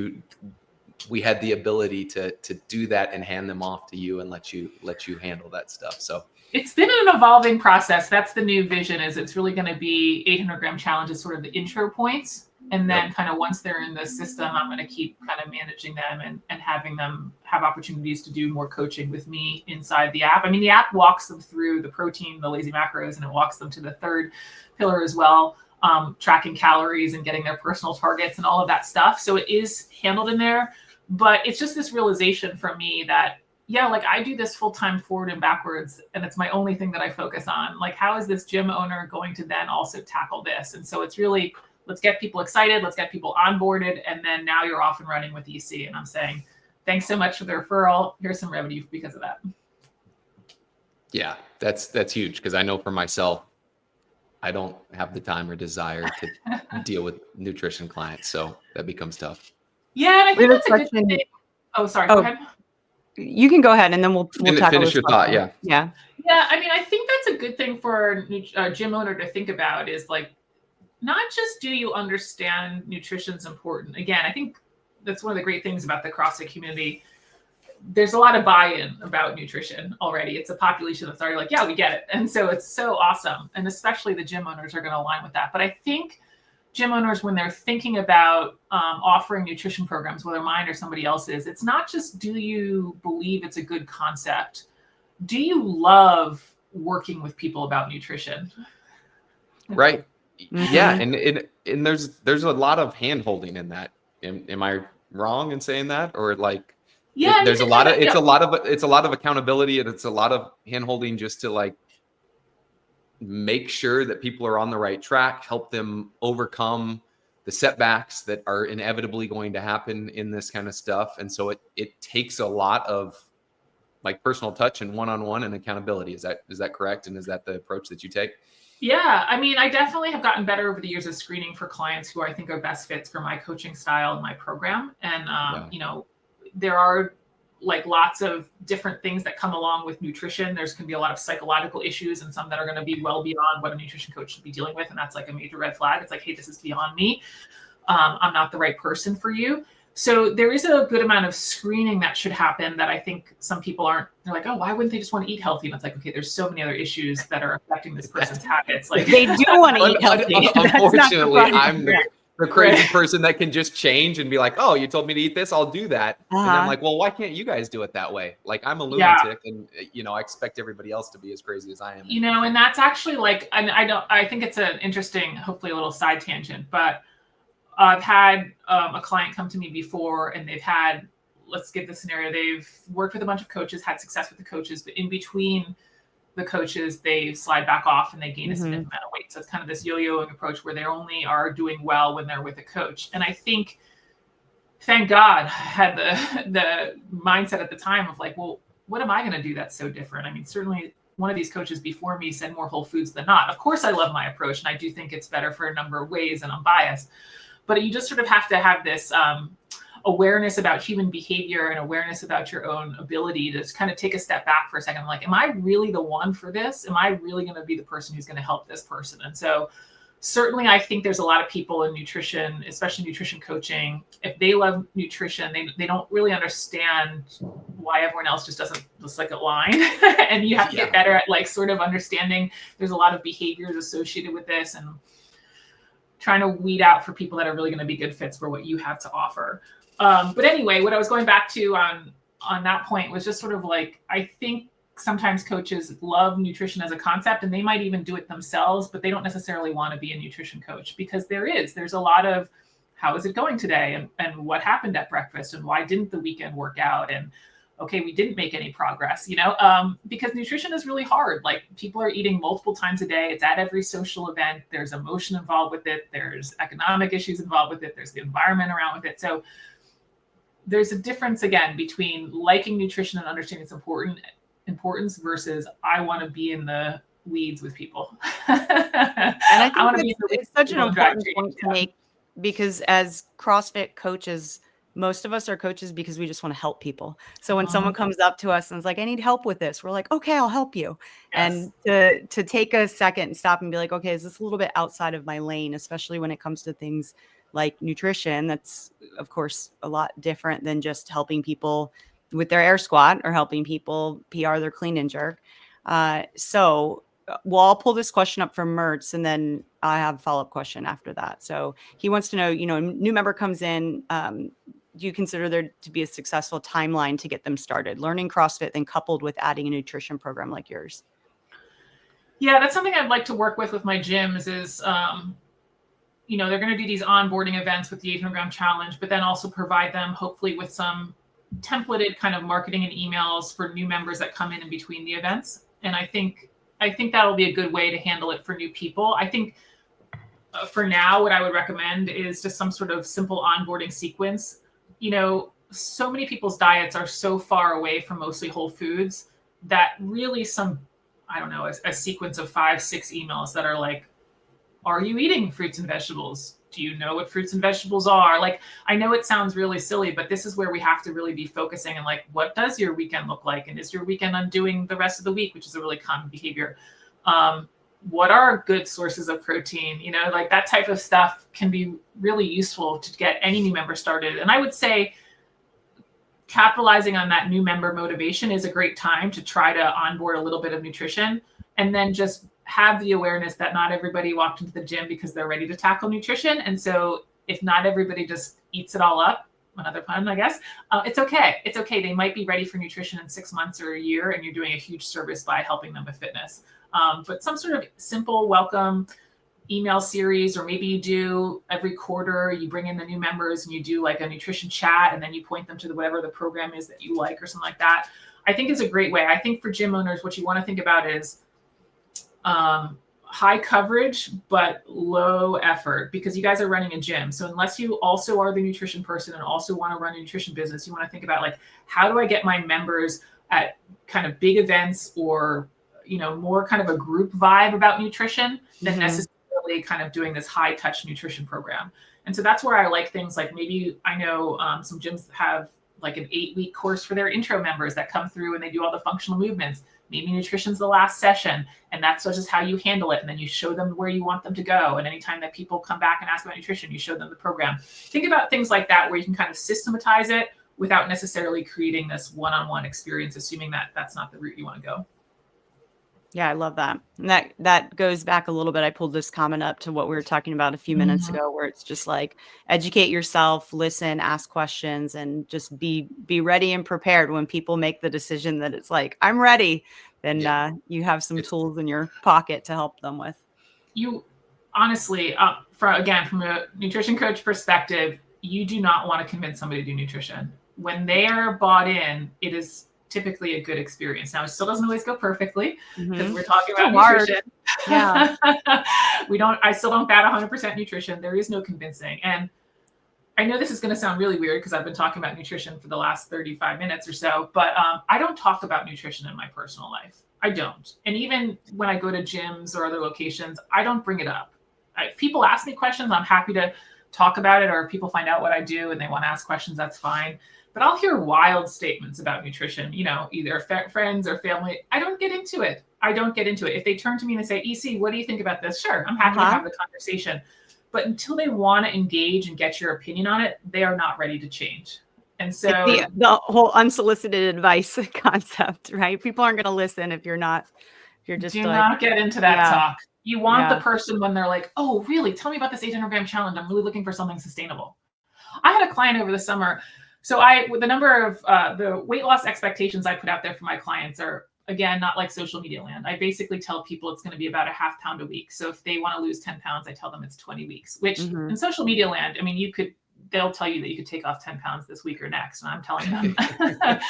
we had the ability to do that and hand them off to you and let you handle that stuff. So it's been an evolving process. That's the new vision, is it's really going to be 800-gram challenges, sort of the intro points. And then kind of once they're in the system, I'm going to keep kind of managing them and having them have opportunities to do more coaching with me inside the app. I mean, the app walks them through the protein, the lazy macros, and it walks them to the third pillar as well. Tracking calories and getting their personal targets and all of that stuff. So it is handled in there, but it's just this realization for me that, like I do this full time forward and backwards, and it's my only thing that I focus on. Like, how is this gym owner going to then also tackle this? And so it's really, let's get people excited. Let's get people onboarded. And then now you're off and running with EC. And I'm saying, thanks so much for the referral. Here's some revenue because of that. Yeah, that's huge. Because I know for myself, I don't have the time or desire to deal with nutrition clients. So that becomes tough. Yeah. And I think that's a good thing. Oh, sorry. Go ahead. You can go ahead, and then we'll tackle finish your thought. Yeah. Yeah. I mean, I think that's a good thing for a gym owner to think about, is like, not just do you understand nutrition's important. Again, I think that's one of the great things about the CrossFit community. There's a lot of buy-in about nutrition already. It's a population that's already like, yeah, we get it. And so it's so awesome. And especially the gym owners are going to align with that. But I think gym owners, when they're thinking about offering nutrition programs, whether mine or somebody else's, it's not just, do you believe it's a good concept? do you love working with people about nutrition? Right. Yeah. And there's a lot of hand holding in that. Am I wrong in saying that? Or like, yeah, it's a lot of accountability, and it's a lot of hand holding just to like make sure that people are on the right track, help them overcome the setbacks that are inevitably going to happen in this kind of stuff. And so it takes a lot of like personal touch and one-on-one and accountability. Is that correct? And is that the approach that you take? Yeah, I mean, I definitely have gotten better over the years of screening for clients who I think are best fits for my coaching style and my program. And, there are like lots of different things that come along with nutrition. There's going to be a lot of psychological issues and some that are going to be well beyond what a nutrition coach should be dealing with. And that's like a major red flag. It's like, hey, this is beyond me. I'm not the right person for you. So there is a good amount of screening that should happen that I think some people aren't. They're like, oh, why wouldn't they just want to eat healthy? And it's like, okay, there's so many other issues that are affecting this person's habits. Like they do want to eat healthy. Unfortunately, I'm the crazy person that can just change and be like, oh, you told me to eat this, I'll do that. And I'm like, well, why can't you guys do it that way? Like, I'm a lunatic, and I expect everybody else to be as crazy as I am. And that's actually like, and I think it's an interesting, hopefully a little side tangent, but I've had a client come to me before, and they've had, let's give the scenario, they've worked with a bunch of coaches, had success with the coaches, but in between the coaches, they slide back off and they gain a significant amount of weight. So it's kind of this yo-yoing approach where they only are doing well when they're with a coach. And I think, thank God, I had the mindset at the time of like, well, what am I going to do that's so different? I mean, certainly one of these coaches before me said more whole foods than not. Of course, I love my approach, and I do think it's better for a number of ways, and I'm biased. But you just sort of have to have this awareness about human behavior and awareness about your own ability to just kind of take a step back for a second. I'm like, am I really the one for this? Am I really going to be the person who's going to help this person? And so certainly I think there's a lot of people in nutrition, especially nutrition coaching, if they love nutrition, they don't really understand why everyone else just doesn't just like align. And you have to get better at like sort of understanding there's a lot of behaviors associated with this, and trying to weed out for people that are really going to be good fits for what you have to offer. But anyway, what I was going back to on that point was just sort of like, I think sometimes coaches love nutrition as a concept, and they might even do it themselves, but they don't necessarily want to be a nutrition coach, because there's a lot of, how is it going today? And what happened at breakfast? And why didn't the weekend work out? And okay, we didn't make any progress, because nutrition is really hard. Like, people are eating multiple times a day. It's at every social event. There's emotion involved with it. There's economic issues involved with it. There's the environment around with it. So there's a difference, again, between liking nutrition and understanding its importance versus I want to be in the weeds with people. And I think it's such an important point to make, because as CrossFit coaches, most of us are coaches because we just want to help people. So when someone comes up to us and is like, I need help with this, we're like, okay, I'll help you. Yes. And to take a second and stop and be like, okay, is this a little bit outside of my lane, especially when it comes to things like nutrition? That's, of course, a lot different than just helping people with their air squat or helping people PR their clean and jerk. So I'll pull this question up from Mertz, and then I have a follow-up question after that. So he wants to know, a new member comes in, do you consider there to be a successful timeline to get them started learning CrossFit, then coupled with adding a nutrition program like yours? Yeah, that's something I'd like to work with my gyms is, they're going to do these onboarding events with the 800-gram challenge, but then also provide them hopefully with some templated kind of marketing and emails for new members that come in between the events. And I think that'll be a good way to handle it for new people. I think for now, what I would recommend is just some sort of simple onboarding sequence. So many people's diets are so far away from mostly whole foods that really a sequence of 5-6 emails that are like, are you eating fruits and vegetables? Do you know what fruits and vegetables are? Like, I know it sounds really silly, but this is where we have to really be focusing on like, what does your weekend look like? And is your weekend undoing the rest of the week, which is a really common behavior? What are good sources of protein? Like that type of stuff can be really useful to get any new member started. And I would say capitalizing on that new member motivation is a great time to try to onboard a little bit of nutrition, and then just have the awareness that not everybody walked into the gym because they're ready to tackle nutrition. And so if not everybody just eats it all up, another pun, I guess. It's okay. It's okay. They might be ready for nutrition in 6 months or a year, and you're doing a huge service by helping them with fitness. But some sort of simple welcome email series, or maybe you do every quarter, you bring in the new members and you do like a nutrition chat, and then you point them to whatever the program is that you like or something like that. I think is a great way. I think for gym owners, what you want to think about is high coverage, but low effort, because you guys are running a gym. So unless you also are the nutrition person and also want to run a nutrition business, you want to think about like, how do I get my members at kind of big events, or, you know, more kind of a group vibe about nutrition than necessarily kind of doing this high touch nutrition program. And so that's where I like things like, maybe I know some gyms have like an 8-week course for their intro members that come through and they do all the functional movements. Maybe nutrition's the last session, and that's just how you handle it. And then you show them where you want them to go. And anytime that people come back and ask about nutrition, you show them the program. Think about things like that, where you can kind of systematize it without necessarily creating this one-on-one experience, assuming that that's not the route you want to go. Yeah, I love that. And that goes back a little bit. I pulled this comment up to what we were talking about a few minutes ago, where it's just like, educate yourself, listen, ask questions, and just be ready and prepared when people make the decision that it's like, I'm ready. Then you have some tools in your pocket to help them with. You honestly, from a nutrition coach perspective, you do not want to convince somebody to do nutrition. When they are bought in, it is typically a good experience. Now, it still doesn't always go perfectly, because we're talking about nutrition. Yeah. I still don't bat 100% nutrition. There is no convincing. And I know this is going to sound really weird, because I've been talking about nutrition for the last 35 minutes or so, but I don't talk about nutrition in my personal life. I don't. And even when I go to gyms or other locations, I don't bring it up. If people ask me questions, I'm happy to talk about it, or if people find out what I do and they want to ask questions, that's fine. But I'll hear wild statements about nutrition, you know, either friends or family. I don't get into it. If they turn to me and say, EC, what do you think about this? Sure, I'm happy to have the conversation. But until they want to engage and get your opinion on it, they are not ready to change. And so the whole unsolicited advice concept, right? People aren't going to listen if you're just do not get into that talk. You want Yeah. the person when they're like, oh, really? Tell me about this 800-gram challenge. I'm really looking for something sustainable. I had a client over the summer. So the number of the weight loss expectations I put out there for my clients are, again, not like social media land. I basically tell people it's going to be about a half pound a week. So if they want to lose 10 pounds, I tell them it's 20 weeks, which in social media land, I mean, they'll tell you that you could take off 10 pounds this week or next. And I'm telling them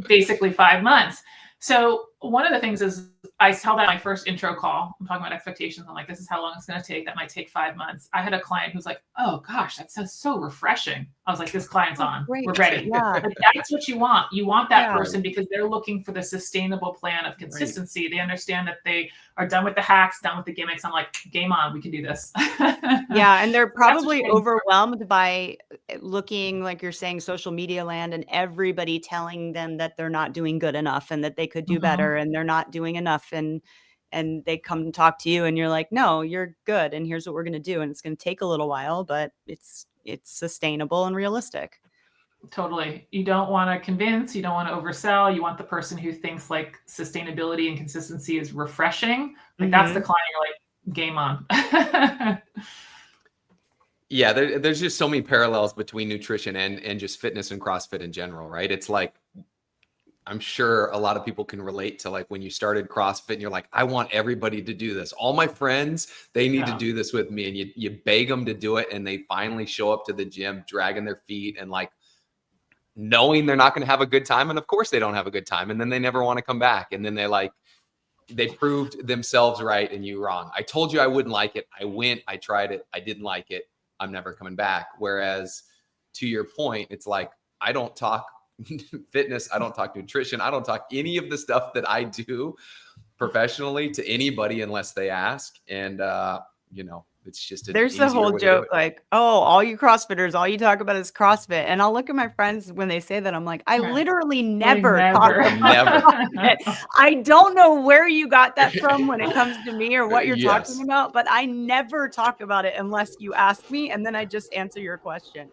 basically 5 months. So one of the things is, I tell that my first intro call, I'm talking about expectations. I'm like, this is how long it's going to take. That might take 5 months. I had a client who's like, oh gosh, that sounds so refreshing. I was like, this client's on. Great. We're ready. Yeah. But that's what you want. You want that person, because they're looking for the sustainable plan of consistency. Right. They understand that they are done with the hacks, done with the gimmicks. I'm like, game on, we can do this. Yeah. And they're probably overwhelmed by looking, like you're saying, social media land, and everybody telling them that they're not doing good enough and that they could do better, and they're not doing enough. And they come and talk to you, and you're like, no, you're good. And here's what we're going to do. And it's going to take a little while, but it's sustainable and realistic. Totally. You don't want to convince, you don't want to oversell. You want the person who thinks like sustainability and consistency is refreshing. Like that's the client. You're like, game on. Yeah, there's just so many parallels between nutrition and just fitness and CrossFit in general, right? It's like, I'm sure a lot of people can relate to like when you started CrossFit and you're like, I want everybody to do this. All my friends, they need to do this with me. And you beg them to do it. And they finally show up to the gym, dragging their feet and like knowing they're not going to have a good time. And of course they don't have a good time. And then they never want to come back. And then they proved themselves right and you wrong. I told you I wouldn't like it. I went, I tried it. I didn't like it. I'm never coming back. Whereas to your point, it's like, I don't talk fitness, I don't talk nutrition, I don't talk any of the stuff that I do professionally to anybody unless they ask. And it's just there's the whole joke like, oh, all you CrossFitters, all you talk about is CrossFit. And I'll look at my friends when they say that, I'm like, I literally never talk about it. I don't know where you got that from when it comes to me or what you're talking about, but I never talk about it unless you ask me, and then I just answer your question.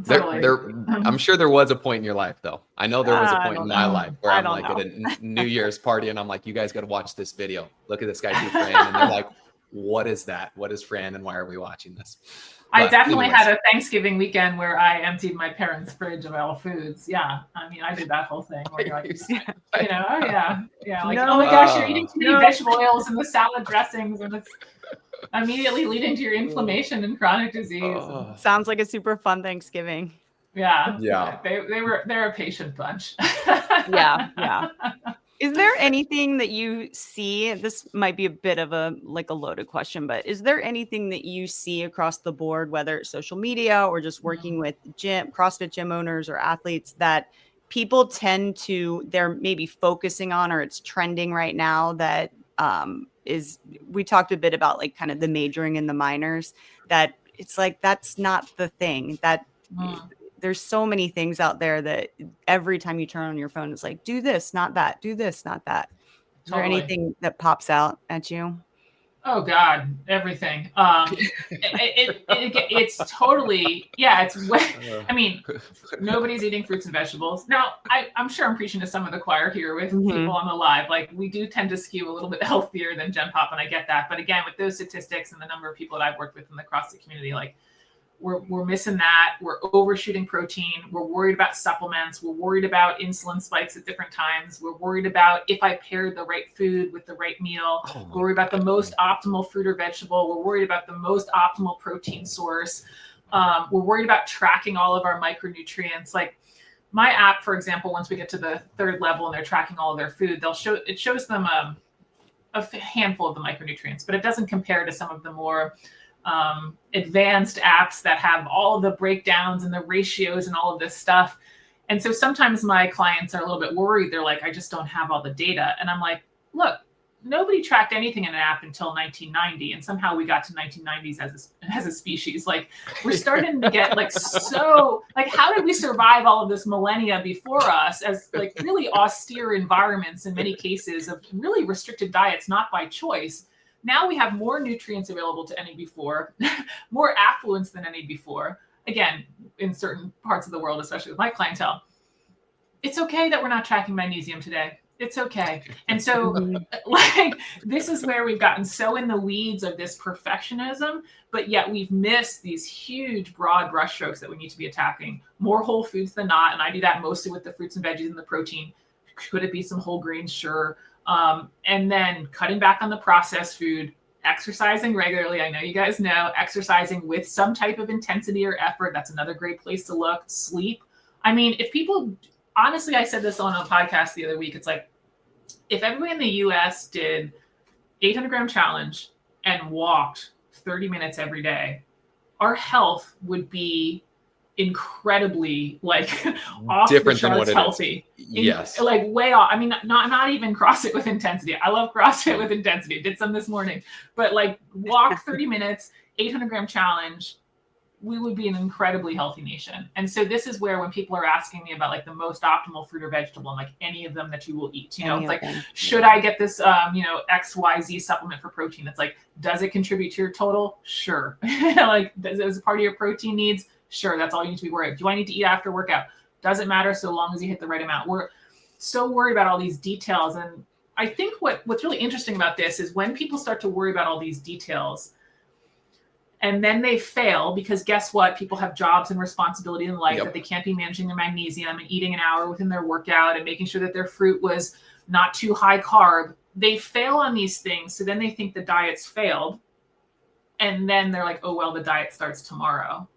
I'm sure there was a point in your life, though. I know there was a point in my life where I'm like at a New Year's party and I'm like, you guys got to watch this video. Look at this guy do frame. And they're like, what is that? What is Fran and why are we watching this? I definitely had a Thanksgiving weekend where I emptied my parents' fridge of all foods. Yeah. I mean, I did that whole thing where you're like, you know, oh yeah. Yeah. Like, oh my gosh, you're eating too many vegetable oils and the salad dressings, and it's immediately leading to your inflammation and chronic disease. Sounds like a super fun Thanksgiving. Yeah. They're a patient bunch. Yeah. Is there anything that you see, this might be a bit of a loaded question, but is there anything that you see across the board, whether it's social media or just working with CrossFit gym owners or athletes, that people tend to, they're maybe focusing on, or it's trending right now, that we talked a bit about like kind of the majoring and the minors, that it's like, that's not the thing, that there's so many things out there that every time you turn on your phone, it's like, do this, not that, do this, not that. Is there anything that pops out at you? Oh God, everything. It's totally, I mean, nobody's eating fruits and vegetables. Now, I'm sure I'm preaching to some of the choir here with people on the live. Like, we do tend to skew a little bit healthier than Gen Pop, and I get that. But again, with those statistics and the number of people that I've worked with in the CrossFit community, like, we're missing that. We're overshooting protein. We're worried about supplements. We're worried about insulin spikes at different times. We're worried about if I paired the right food with the right meal. We're worried about the most optimal fruit or vegetable. We're worried about the most optimal protein source. We're worried about tracking all of our micronutrients. Like my app, for example, once we get to the third level and they're tracking all of their food, it shows them a handful of the micronutrients, but it doesn't compare to some of the more advanced apps that have all of the breakdowns and the ratios and all of this stuff. And so sometimes my clients are a little bit worried. They're like, I just don't have all the data. And I'm like, look, nobody tracked anything in an app until 1990. And somehow we got to 1990s as a species. Like, we're starting to get like, so like, how did we survive all of this millennia before us as like really austere environments in many cases of really restricted diets, not by choice. Now we have more nutrients available to any before, more affluence than any before. Again, in certain parts of the world, especially with my clientele, it's okay that we're not tracking magnesium today. It's okay. And so like, this is where we've gotten so in the weeds of this perfectionism, but yet we've missed these huge broad brushstrokes that we need to be attacking. More whole foods than not. And I do that mostly with the fruits and veggies and the protein. Could it be some whole grains? Sure. And then cutting back on the processed food, exercising regularly. I know you guys know, exercising with some type of intensity or effort. That's another great place to look. Sleep. I mean, if people, honestly, I said this on a podcast the other week. It's like, if everyone in the US did 800-gram challenge and walked 30 minutes every day, our health would be incredibly like off different the charts than what healthy. Yes. Like way off. I mean, not even CrossFit with intensity. I love CrossFit with intensity. Did some this morning, but like walk 30 minutes, 800-gram challenge, we would be an incredibly healthy nation. And so this is where when people are asking me about like the most optimal fruit or vegetable, I'm like, any of them that you will eat, you know, it's like, should I get this, XYZ supplement for protein? It's like, does it contribute to your total? Sure. Like, does it as a part of your protein needs? Sure, that's all you need to be worried about. Do I need to eat after workout? Doesn't matter so long as you hit the right amount. We're so worried about all these details. And I think what's really interesting about this is when people start to worry about all these details and then they fail, because guess what? People have jobs and responsibility in life that they can't be managing their magnesium and eating an hour within their workout and making sure that their fruit was not too high carb. They fail on these things. So then they think the diet's failed. And then they're like, oh, well, the diet starts tomorrow.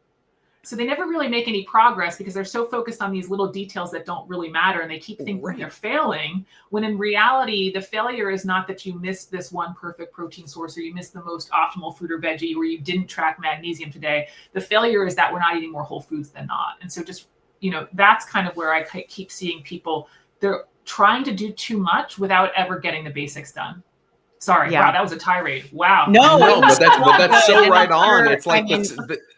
So they never really make any progress because they're so focused on these little details that don't really matter. And they keep thinking they're failing, when in reality, the failure is not that you missed this one perfect protein source or you missed the most optimal fruit or veggie or you didn't track magnesium today. The failure is that we're not eating more whole foods than not. And so just, that's kind of where I keep seeing people, they're trying to do too much without ever getting the basics done. Sorry. Yeah. Wow. That was a tirade. Wow. No, but that's so right on. It's like,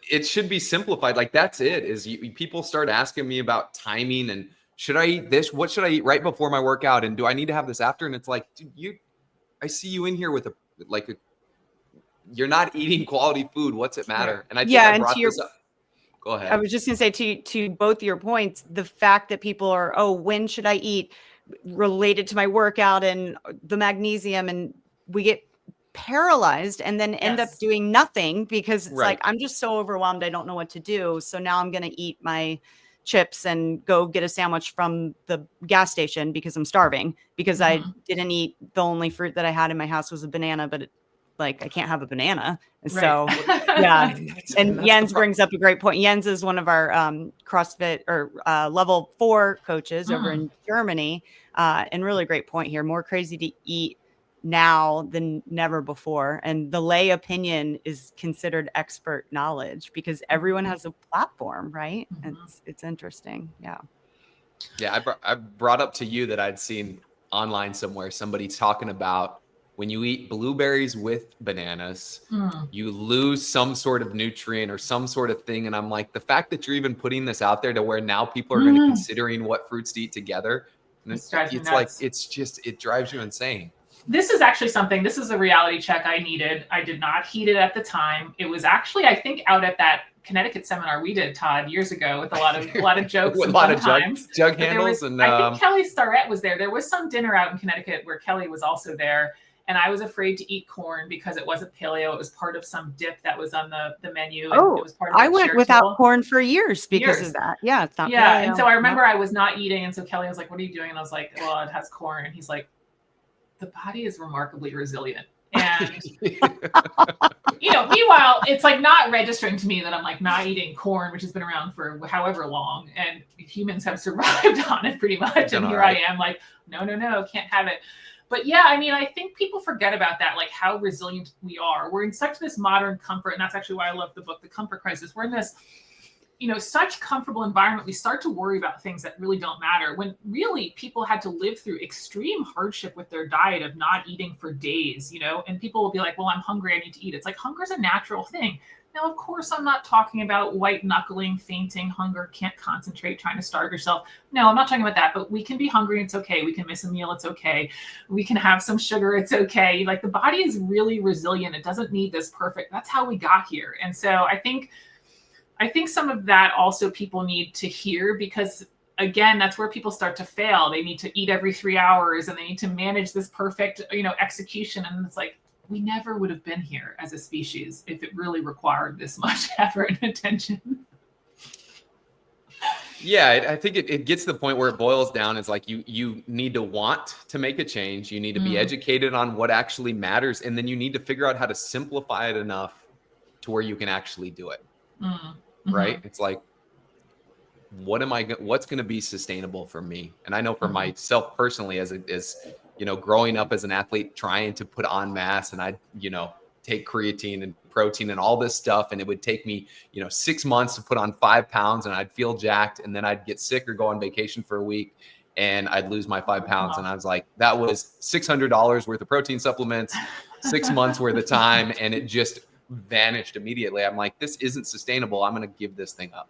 it should be simplified. Like, that's it, is people start asking me about timing and should I eat this? What should I eat right before my workout? And do I need to have this after? And it's like, dude, I see you in here with you're not eating quality food. What's it matter? And I think I brought this up. Go ahead. I was just going to say to both your points, the fact that people are, when should I eat related to my workout and the magnesium, and we get paralyzed and then end up doing nothing because it's like, I'm just so overwhelmed. I don't know what to do. So now I'm going to eat my chips and go get a sandwich from the gas station because I'm starving, because I didn't eat, the only fruit that I had in my house was a banana, but I can't have a banana. And so, yeah. And Jens brings up a great point. Jens is one of our CrossFit or level 4 coaches over in Germany. And really great point here. More crazy to eat now than never before. And the lay opinion is considered expert knowledge because everyone has a platform, right? It's interesting. Yeah. Yeah. I brought up to you that I'd seen online somewhere, somebody talking about when you eat blueberries with bananas, you lose some sort of nutrient or some sort of thing. And I'm like, the fact that you're even putting this out there to where now people are going to considering what fruits to eat together, it's like, it drives you insane. This is actually this is a reality check I needed. I did not heed it at the time. It was actually, I think, out at that Connecticut seminar we did, Todd, years ago, with a lot of jokes with a lot of jug handles. I think Kelly Starrett was there. There was some dinner out in Connecticut where Kelly was also there. And I was afraid to eat corn because it wasn't paleo. It was part of some dip that was on the menu. And it was part of I went without corn for years because of that. Yeah, it's not paleo. And so I remember I was not eating. And so Kelly was like, what are you doing? And I was like, well, it has corn. And he's like, the body is remarkably resilient. And, meanwhile, it's like not registering to me that I'm like not eating corn, which has been around for however long. And humans have survived on it pretty much. And here I am like, no, can't have it. But yeah, I mean, I think people forget about that, like how resilient we are. We're in such this modern comfort. And that's actually why I love the book, The Comfort Crisis. We're in this, such comfortable environment. We start to worry about things that really don't matter when really people had to live through extreme hardship with their diet of not eating for days, and people will be like, well, I'm hungry, I need to eat. It's like hunger is a natural thing. Now, of course, I'm not talking about white knuckling, fainting, hunger, can't concentrate, trying to starve yourself. No, I'm not talking about that, but we can be hungry. It's okay. We can miss a meal. It's okay. We can have some sugar. It's okay. Like the body is really resilient. It doesn't need this perfect. That's how we got here. And so I think some of that also people need to hear because again, that's where people start to fail. They need to eat every 3 hours and they need to manage this perfect, execution. And it's like, we never would have been here as a species if it really required this much effort and attention. Yeah, I think it gets to the point where it boils down. It's like you need to want to make a change. You need to be educated on what actually matters. And then you need to figure out how to simplify it enough to where you can actually do it. Right? It's like, what's going to be sustainable for me? And I know for myself personally, as growing up as an athlete, trying to put on mass, and I'd, take creatine and protein and all this stuff. And it would take me, 6 months to put on 5 pounds and I'd feel jacked. And then I'd get sick or go on vacation for a week and I'd lose my 5 pounds. And I was like, that was $600 worth of protein supplements, 6 months worth of time. And it just vanished immediately. I'm like, this isn't sustainable. I'm going to give this thing up.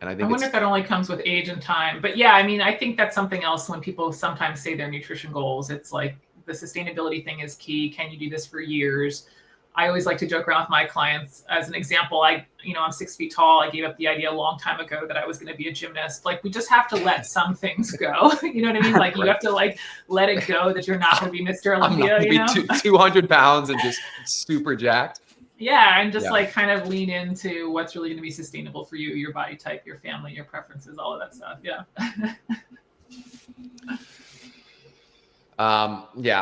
And I wonder if that only comes with age and time. But yeah, I mean, I think that's something else when people sometimes say their nutrition goals. It's like the sustainability thing is key. Can you do this for years? I always like to joke around with my clients. As an example, I'm 6 feet tall. I gave up the idea a long time ago that I was going to be a gymnast. Like we just have to let some things go. You know what I mean? Like you have to let it go that you're not going to be Mr. Olympia. I'm not gonna be 200 pounds and just super jacked. Yeah, and just kind of lean into what's really going to be sustainable for you, your body type, your family, your preferences, all of that stuff. Yeah.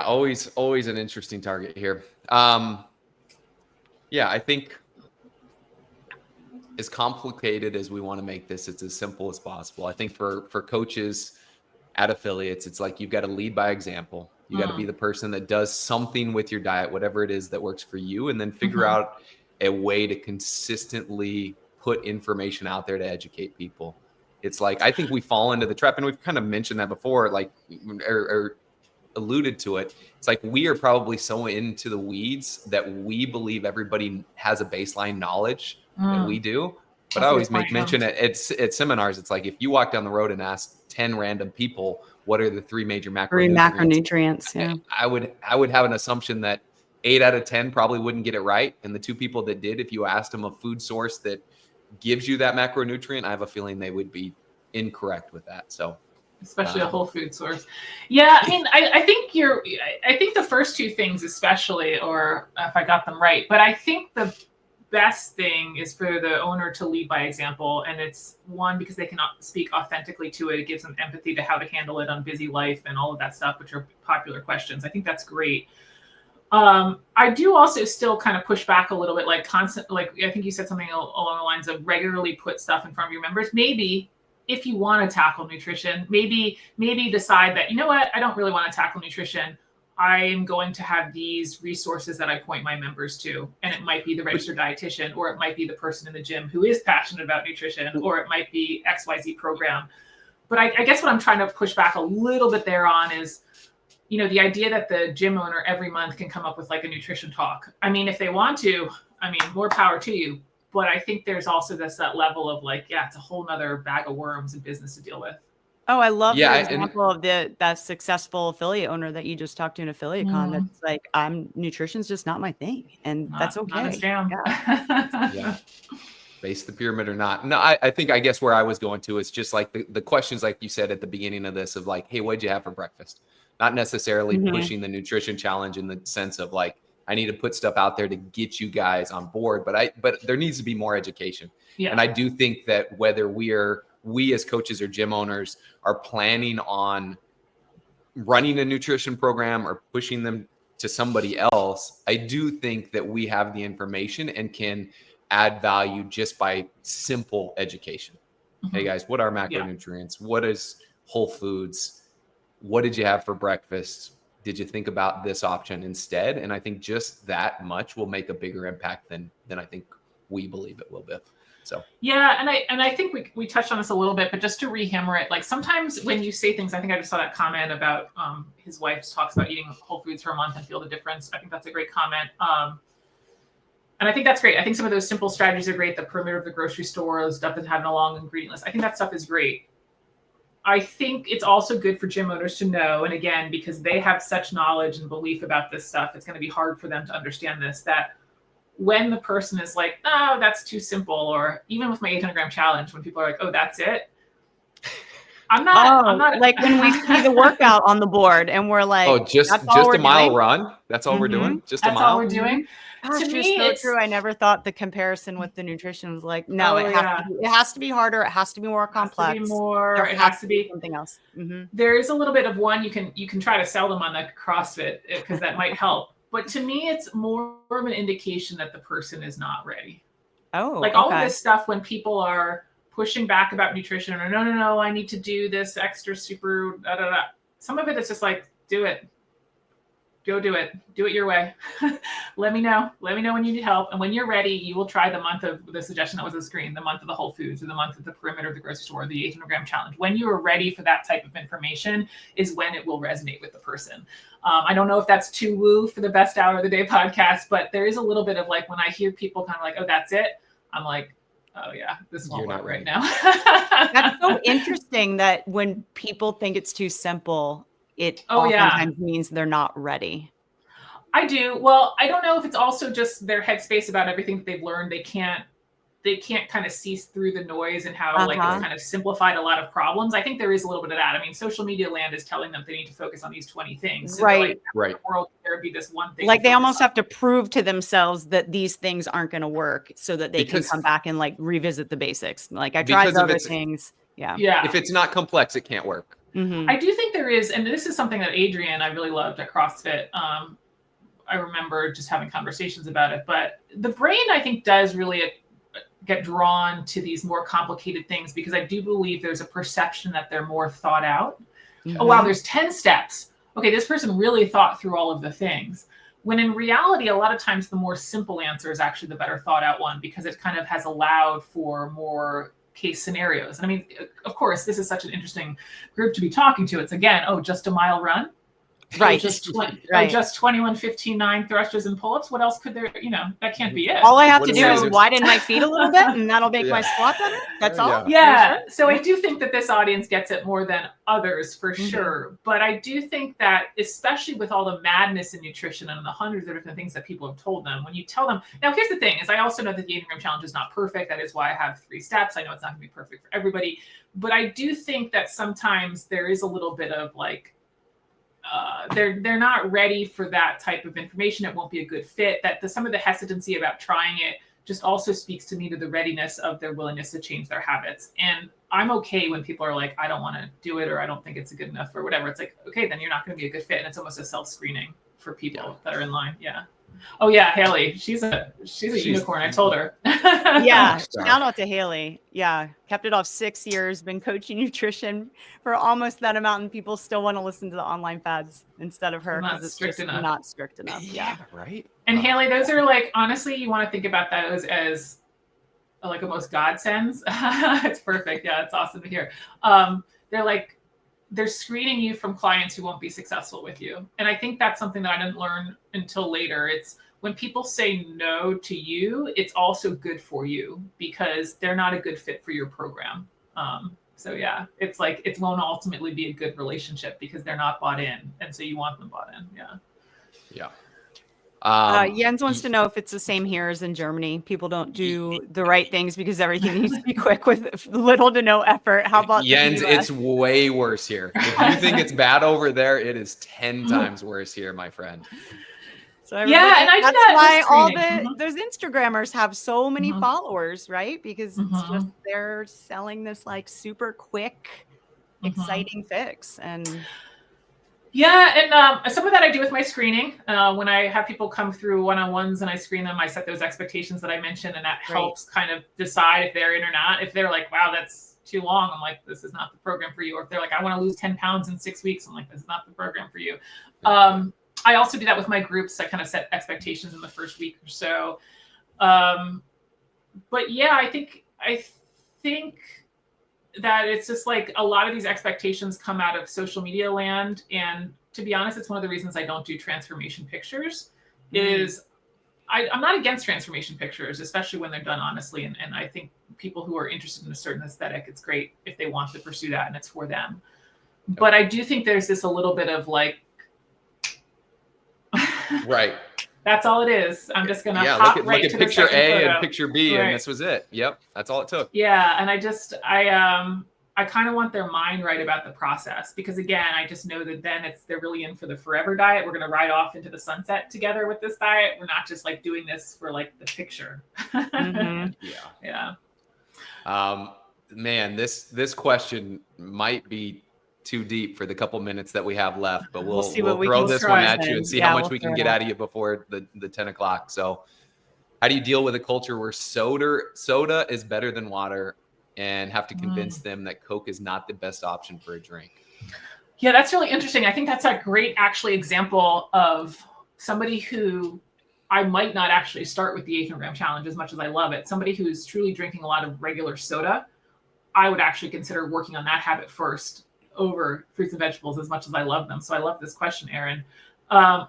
Always an interesting target here. I think as complicated as we want to make this, it's as simple as possible. I think for coaches at affiliates, it's like you've got to lead by example. You got to be the person that does something with your diet, whatever it is that works for you, and then figure out a way to consistently put information out there to educate people. It's like, I think we fall into the trap, and we've kind of mentioned that before, or alluded to it. It's like we are probably so into the weeds that we believe everybody has a baseline knowledge that we do. But I always make mention at seminars, it's like if you walk down the road and ask 10 random people, what are the 3 major macronutrients? Yeah. I would have an assumption that 8 out of 10 probably wouldn't get it right. And the 2 people that did, if you asked them a food source that gives you that macronutrient, I have a feeling they would be incorrect with that. So especially a whole food source. Yeah, I mean, I think I think the first two things especially, or if I got them right, but I think the best thing is for the owner to lead by example. And it's one, because they can speak authentically to it. It gives them empathy to how to handle it on busy life and all of that stuff, which are popular questions. I think that's great. I do also still kind of push back a little bit, like constant, like I think you said something along the lines of regularly put stuff in front of your members. Maybe if you want to tackle nutrition, maybe decide that, you know what, I don't really want to tackle nutrition. I'm going to have these resources that I point my members to. And it might be the registered dietitian, or it might be the person in the gym who is passionate about nutrition, or it might be XYZ program. But I guess what I'm trying to push back a little bit there on is, you know, the idea that the gym owner every month can come up with like a nutrition talk. I mean, if they want to, I mean, more power to you. But I think there's also that level of like, yeah, it's a whole nother bag of worms and business to deal with. Oh, I love the example of that successful affiliate owner that you just talked to in affiliate con. That's like, nutrition's just not my thing, and that's okay. Not a jam. Yeah. Base the pyramid or not. No, I think, I guess where I was going to is just like the questions, like you said at the beginning of this, of like, hey, what'd you have for breakfast? Not necessarily pushing the nutrition challenge in the sense of like, I need to put stuff out there to get you guys on board, but there needs to be more education. Yeah. And I do think that whether we as coaches or gym owners are planning on running a nutrition program or pushing them to somebody else, I do think that we have the information and can add value just by simple education. Hey guys, what are macronutrients? What is whole foods? What did you have for breakfast? Did you think about this option instead? And I think just that much will make a bigger impact than I think we believe it will be. So yeah, and I think we touched on this a little bit, but just to rehammer it, like sometimes when you say things, I think I just saw that comment about his wife talks about eating whole foods for a month and feel the difference. I think that's a great comment. And I think that's great. I think some of those simple strategies are great. The perimeter of the grocery store, stuff that's having a long ingredient list. I think that stuff is great. I think it's also good for gym owners to know, and again, because they have such knowledge and belief about this stuff, it's going to be hard for them to understand this, that when the person is like, oh, that's too simple, or even with my 800 gram challenge, when people are like, oh, that's it. I'm not like when we see the workout on the board and we're like, oh, just a mile run. That's all we're doing. Just a mile. That's all we're doing. Gosh, to me, it's so true. I never thought the comparison with the nutrition was like, no, it has to be harder. It has to be more complex. It has to be something else. There is a little bit of one, you can try to sell them on the CrossFit because that might help. But to me, it's more of an indication that the person is not ready. Oh, like all of this stuff when people are pushing back about nutrition, or no, I need to do this extra super, Some of it is just like, do it. Go do it. Do it your way. Let me know when you need help. And when you're ready, you will try the month of the suggestion that was on the screen, the month of the Whole Foods, or the month of the perimeter of the grocery store, the 800 gram challenge. When you are ready for that type of information is when it will resonate with the person. I don't know if that's too woo for the best hour of the day podcast, but there is a little bit of like, when I hear people kind of like, oh, that's it. I'm like, oh yeah, this won't work right now. That's so interesting that when people think it's too simple, it oftentimes means they're not ready. I do. Well, I don't know if it's also just their headspace about everything that they've learned. They can't kind of see through the noise and how like it's kind of simplified a lot of problems. I think there is a little bit of that. I mean, social media land is telling them they need to focus on these 20 things. So right. The world, there be this one thing. Like they almost have to prove to themselves that these things aren't going to work so that they can come back and like revisit the basics. Like I tried other things. Yeah. If it's not complex, it can't work. I do think there is, and this is something that Adrienne, I really loved at CrossFit. I remember just having conversations about it, but the brain, I think, does really get drawn to these more complicated things because I do believe there's a perception that they're more thought out. Oh, wow, there's 10 steps. Okay, this person really thought through all of the things. When in reality, a lot of times the more simple answer is actually the better thought out one because it kind of has allowed for more case scenarios. And I mean, of course, this is such an interesting group to be talking to. It's again, just a mile run. Right. Just 21, 15, 9 thrusters and pull-ups. What else could there, that can't be it. All I have to do is widen my feet a little bit and that'll make my squat better. That's all. Yeah. So I do think that this audience gets it more than others for sure. But I do think that especially with all the madness in nutrition and the hundreds of different things that people have told them, when you tell them, now here's the thing is I also know that the 800 gram challenge is not perfect. That is why I have 3 steps. I know it's not gonna be perfect for everybody. But I do think that sometimes there is a little bit of like, they're not ready for that type of information. It won't be a good fit. Some of the hesitancy about trying it just also speaks to me to the readiness of their willingness to change their habits. And I'm okay when people are like, I don't want to do it, or I don't think it's good enough, or whatever. It's like, okay, then you're not going to be a good fit. And it's almost a self-screening for people that are in line. Yeah. Oh yeah, Haley. She's a unicorn. I told her. Yeah. Shout out to Haley. Yeah. Kept it off 6 years, been coaching nutrition for almost that amount, and people still want to listen to the online fads instead of her because it's just not strict enough. Yeah. Right. And Haley, those are like, honestly, you want to think about those as like almost godsends. It's perfect. Yeah, it's awesome to hear. They're screening you from clients who won't be successful with you. And I think that's something that I didn't learn until later. It's when people say no to you, it's also good for you because they're not a good fit for your program. So yeah, it's like, it won't ultimately be a good relationship because they're not bought in. And so you want them bought in. Yeah. Yeah. Jens wants to know if it's the same here as in Germany. People don't do the right things because everything needs to be quick with little to no effort. How about Jens? It's way worse here. If you think it's bad over there, it is 10 times worse here, my friend. So yeah, and that's why all those Instagrammers have so many followers, right? Because it's just they're selling this like super quick, exciting fix. And yeah, and some of that I do with my screening. When I have people come through one-on-ones and I screen them, I set those expectations that I mentioned, and that helps kind of decide if they're in or not. If they're like, wow, that's too long, I'm like, this is not the program for you. Or if they're like, I want to lose 10 pounds in 6 weeks, I'm like, this is not the program for you. I also do that with my groups. I kind of set expectations in the first week or so. But yeah, I think that it's just like a lot of these expectations come out of social media land. And to be honest, it's one of the reasons I don't do transformation pictures is I'm not against transformation pictures, especially when they're done honestly. And I think people who are interested in a certain aesthetic, it's great if they want to pursue that and it's for them. But I do think there's this a little bit of like, right. That's all it is. I'm just going to hop right to picture A photo. and picture B, and this was it. Yep. That's all it took. Yeah. And I kind of want their mind right about the process because again, I just know that then they're really in for the forever diet. We're going to ride off into the sunset together with this diet. We're not just like doing this for like the picture. Yeah. Man, this question might be too deep for the couple minutes that we have left, but we'll throw this one at you and see how much we can get out of you before the 10 o'clock. So how do you deal with a culture where soda is better than water and have to convince them that Coke is not the best option for a drink? Yeah, that's really interesting. I think that's a great actually example of somebody who I might not actually start with the 800 gram challenge as much as I love it. Somebody who's truly drinking a lot of regular soda, I would actually consider working on that habit first over fruits and vegetables as much as I love them. So I love this question, Aaron. I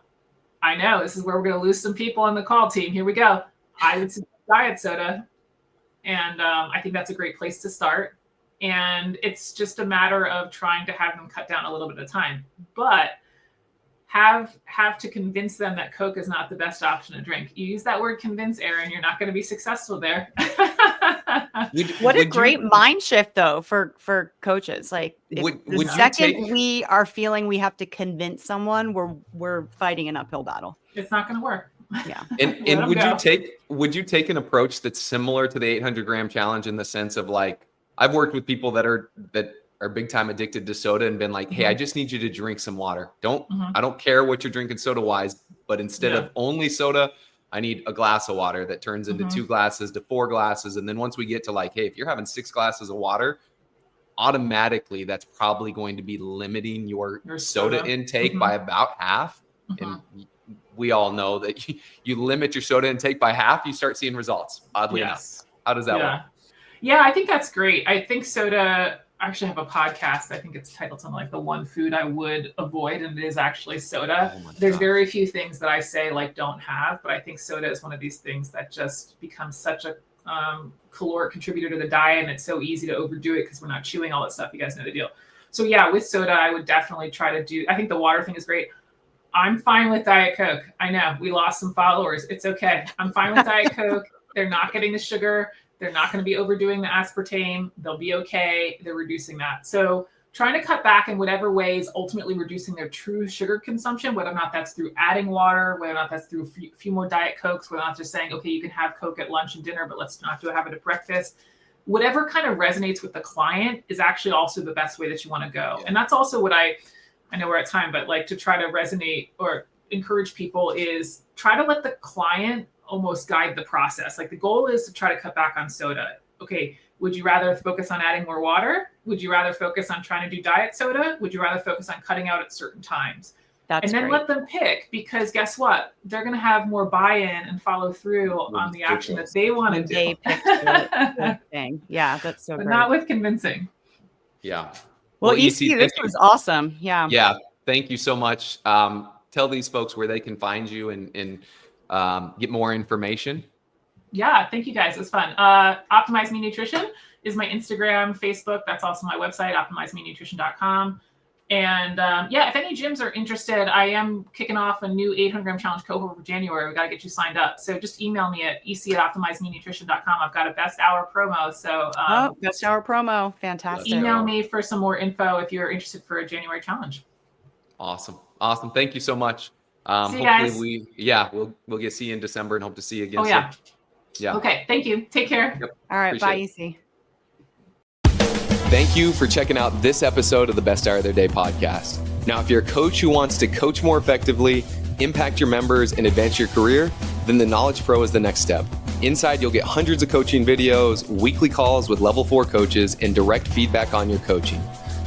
know this is where we're going to lose some people on the call team. Here we go. I would suggest diet soda. And I think that's a great place to start. And it's just a matter of trying to have them cut down a little bit of time, but have to convince them that Coke is not the best option to drink. You use that word convince, Aaron, you're not going to be successful there. What a great mind shift though for coaches. Like the second we are feeling we have to convince someone, we're fighting an uphill battle. It's not going to work. Yeah. And would you take an approach that's similar to the 800 gram challenge in the sense of like, I've worked with people that are big time addicted to soda and been like, hey, I just need you to drink some water. I don't care what you're drinking soda wise, but instead of only soda, I need a glass of water that turns into 2 glasses to 4 glasses. And then once we get to like, hey, if you're having 6 glasses of water, automatically that's probably going to be limiting your soda intake by about half. And we all know that you limit your soda intake by half, you start seeing results, oddly enough. How does that work? Yeah, I think that's great. I think soda, I actually have a podcast. I think it's titled something like The One Food I Would Avoid, and it is actually soda. There's very few things that I say like don't have, but I think soda is one of these things that just becomes such a caloric contributor to the diet, and it's so easy to overdo it because we're not chewing all that stuff. You guys know the deal. So yeah, with soda, I would definitely try to do, I think the water thing is great. I'm fine with Diet Coke. I know we lost some followers. It's okay. I'm fine with Diet Coke. They're not getting the sugar. They're not going to be overdoing the aspartame. They'll be okay. They're reducing that. So trying to cut back in whatever ways, ultimately reducing their true sugar consumption, whether or not that's through adding water, whether or not that's through a few more Diet Cokes, whether or not just saying, okay, you can have Coke at lunch and dinner, but let's not have it at breakfast. Whatever kind of resonates with the client is actually also the best way that you want to go. And that's also what I know we're at time, but like to try to resonate or encourage people is try to let the client almost guide the process. Like the goal is to try to cut back on soda. Okay, would you rather focus on adding more water? Would you rather focus on trying to do diet soda? Would you rather focus on cutting out at certain times? That's and then great. let them pick, because guess what? They're going to have more buy-in and follow through on the action that they want to do. They picked the thing. Yeah, that's so but great. not with convincing. Yeah. Well, EC, this was awesome. Yeah. Yeah. Thank you so much. Tell these folks where they can find you and get more information. Yeah, thank you guys. It was fun. OptimizeMe Nutrition is my Instagram, Facebook. That's also my website, OptimizeMeNutrition.com. And if any gyms are interested, I am kicking off a new 800-gram challenge cohort for January. We got to get you signed up. So just email me at ec@OptimizeMeNutrition.com. I've got a best hour promo. So best hour promo. Fantastic. Email me for some more info if you're interested for a January challenge. Awesome. Thank you so much. See you guys. We'll get see you in December and hope to see you again. Oh, yeah. Soon. Yeah. Okay. Thank you. Take care. Yep. All right. Appreciate Bye, EC. Thank you for checking out this episode of the Best Hour of Their Day podcast. Now, if you're a coach who wants to coach more effectively, impact your members, and advance your career, then the Knowledge Pro is the next step. Inside, you'll get hundreds of coaching videos, weekly calls with level 4 coaches, and direct feedback on your coaching.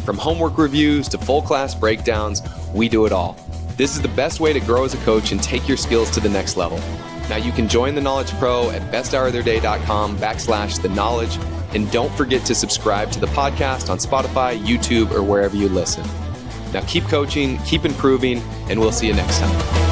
From homework reviews to full class breakdowns, we do it all. This is the best way to grow as a coach and take your skills to the next level. Now you can join the Knowledge Pro at besthouroftheirday.com/the-knowledge. And don't forget to subscribe to the podcast on Spotify, YouTube, or wherever you listen. Now keep coaching, keep improving, and we'll see you next time.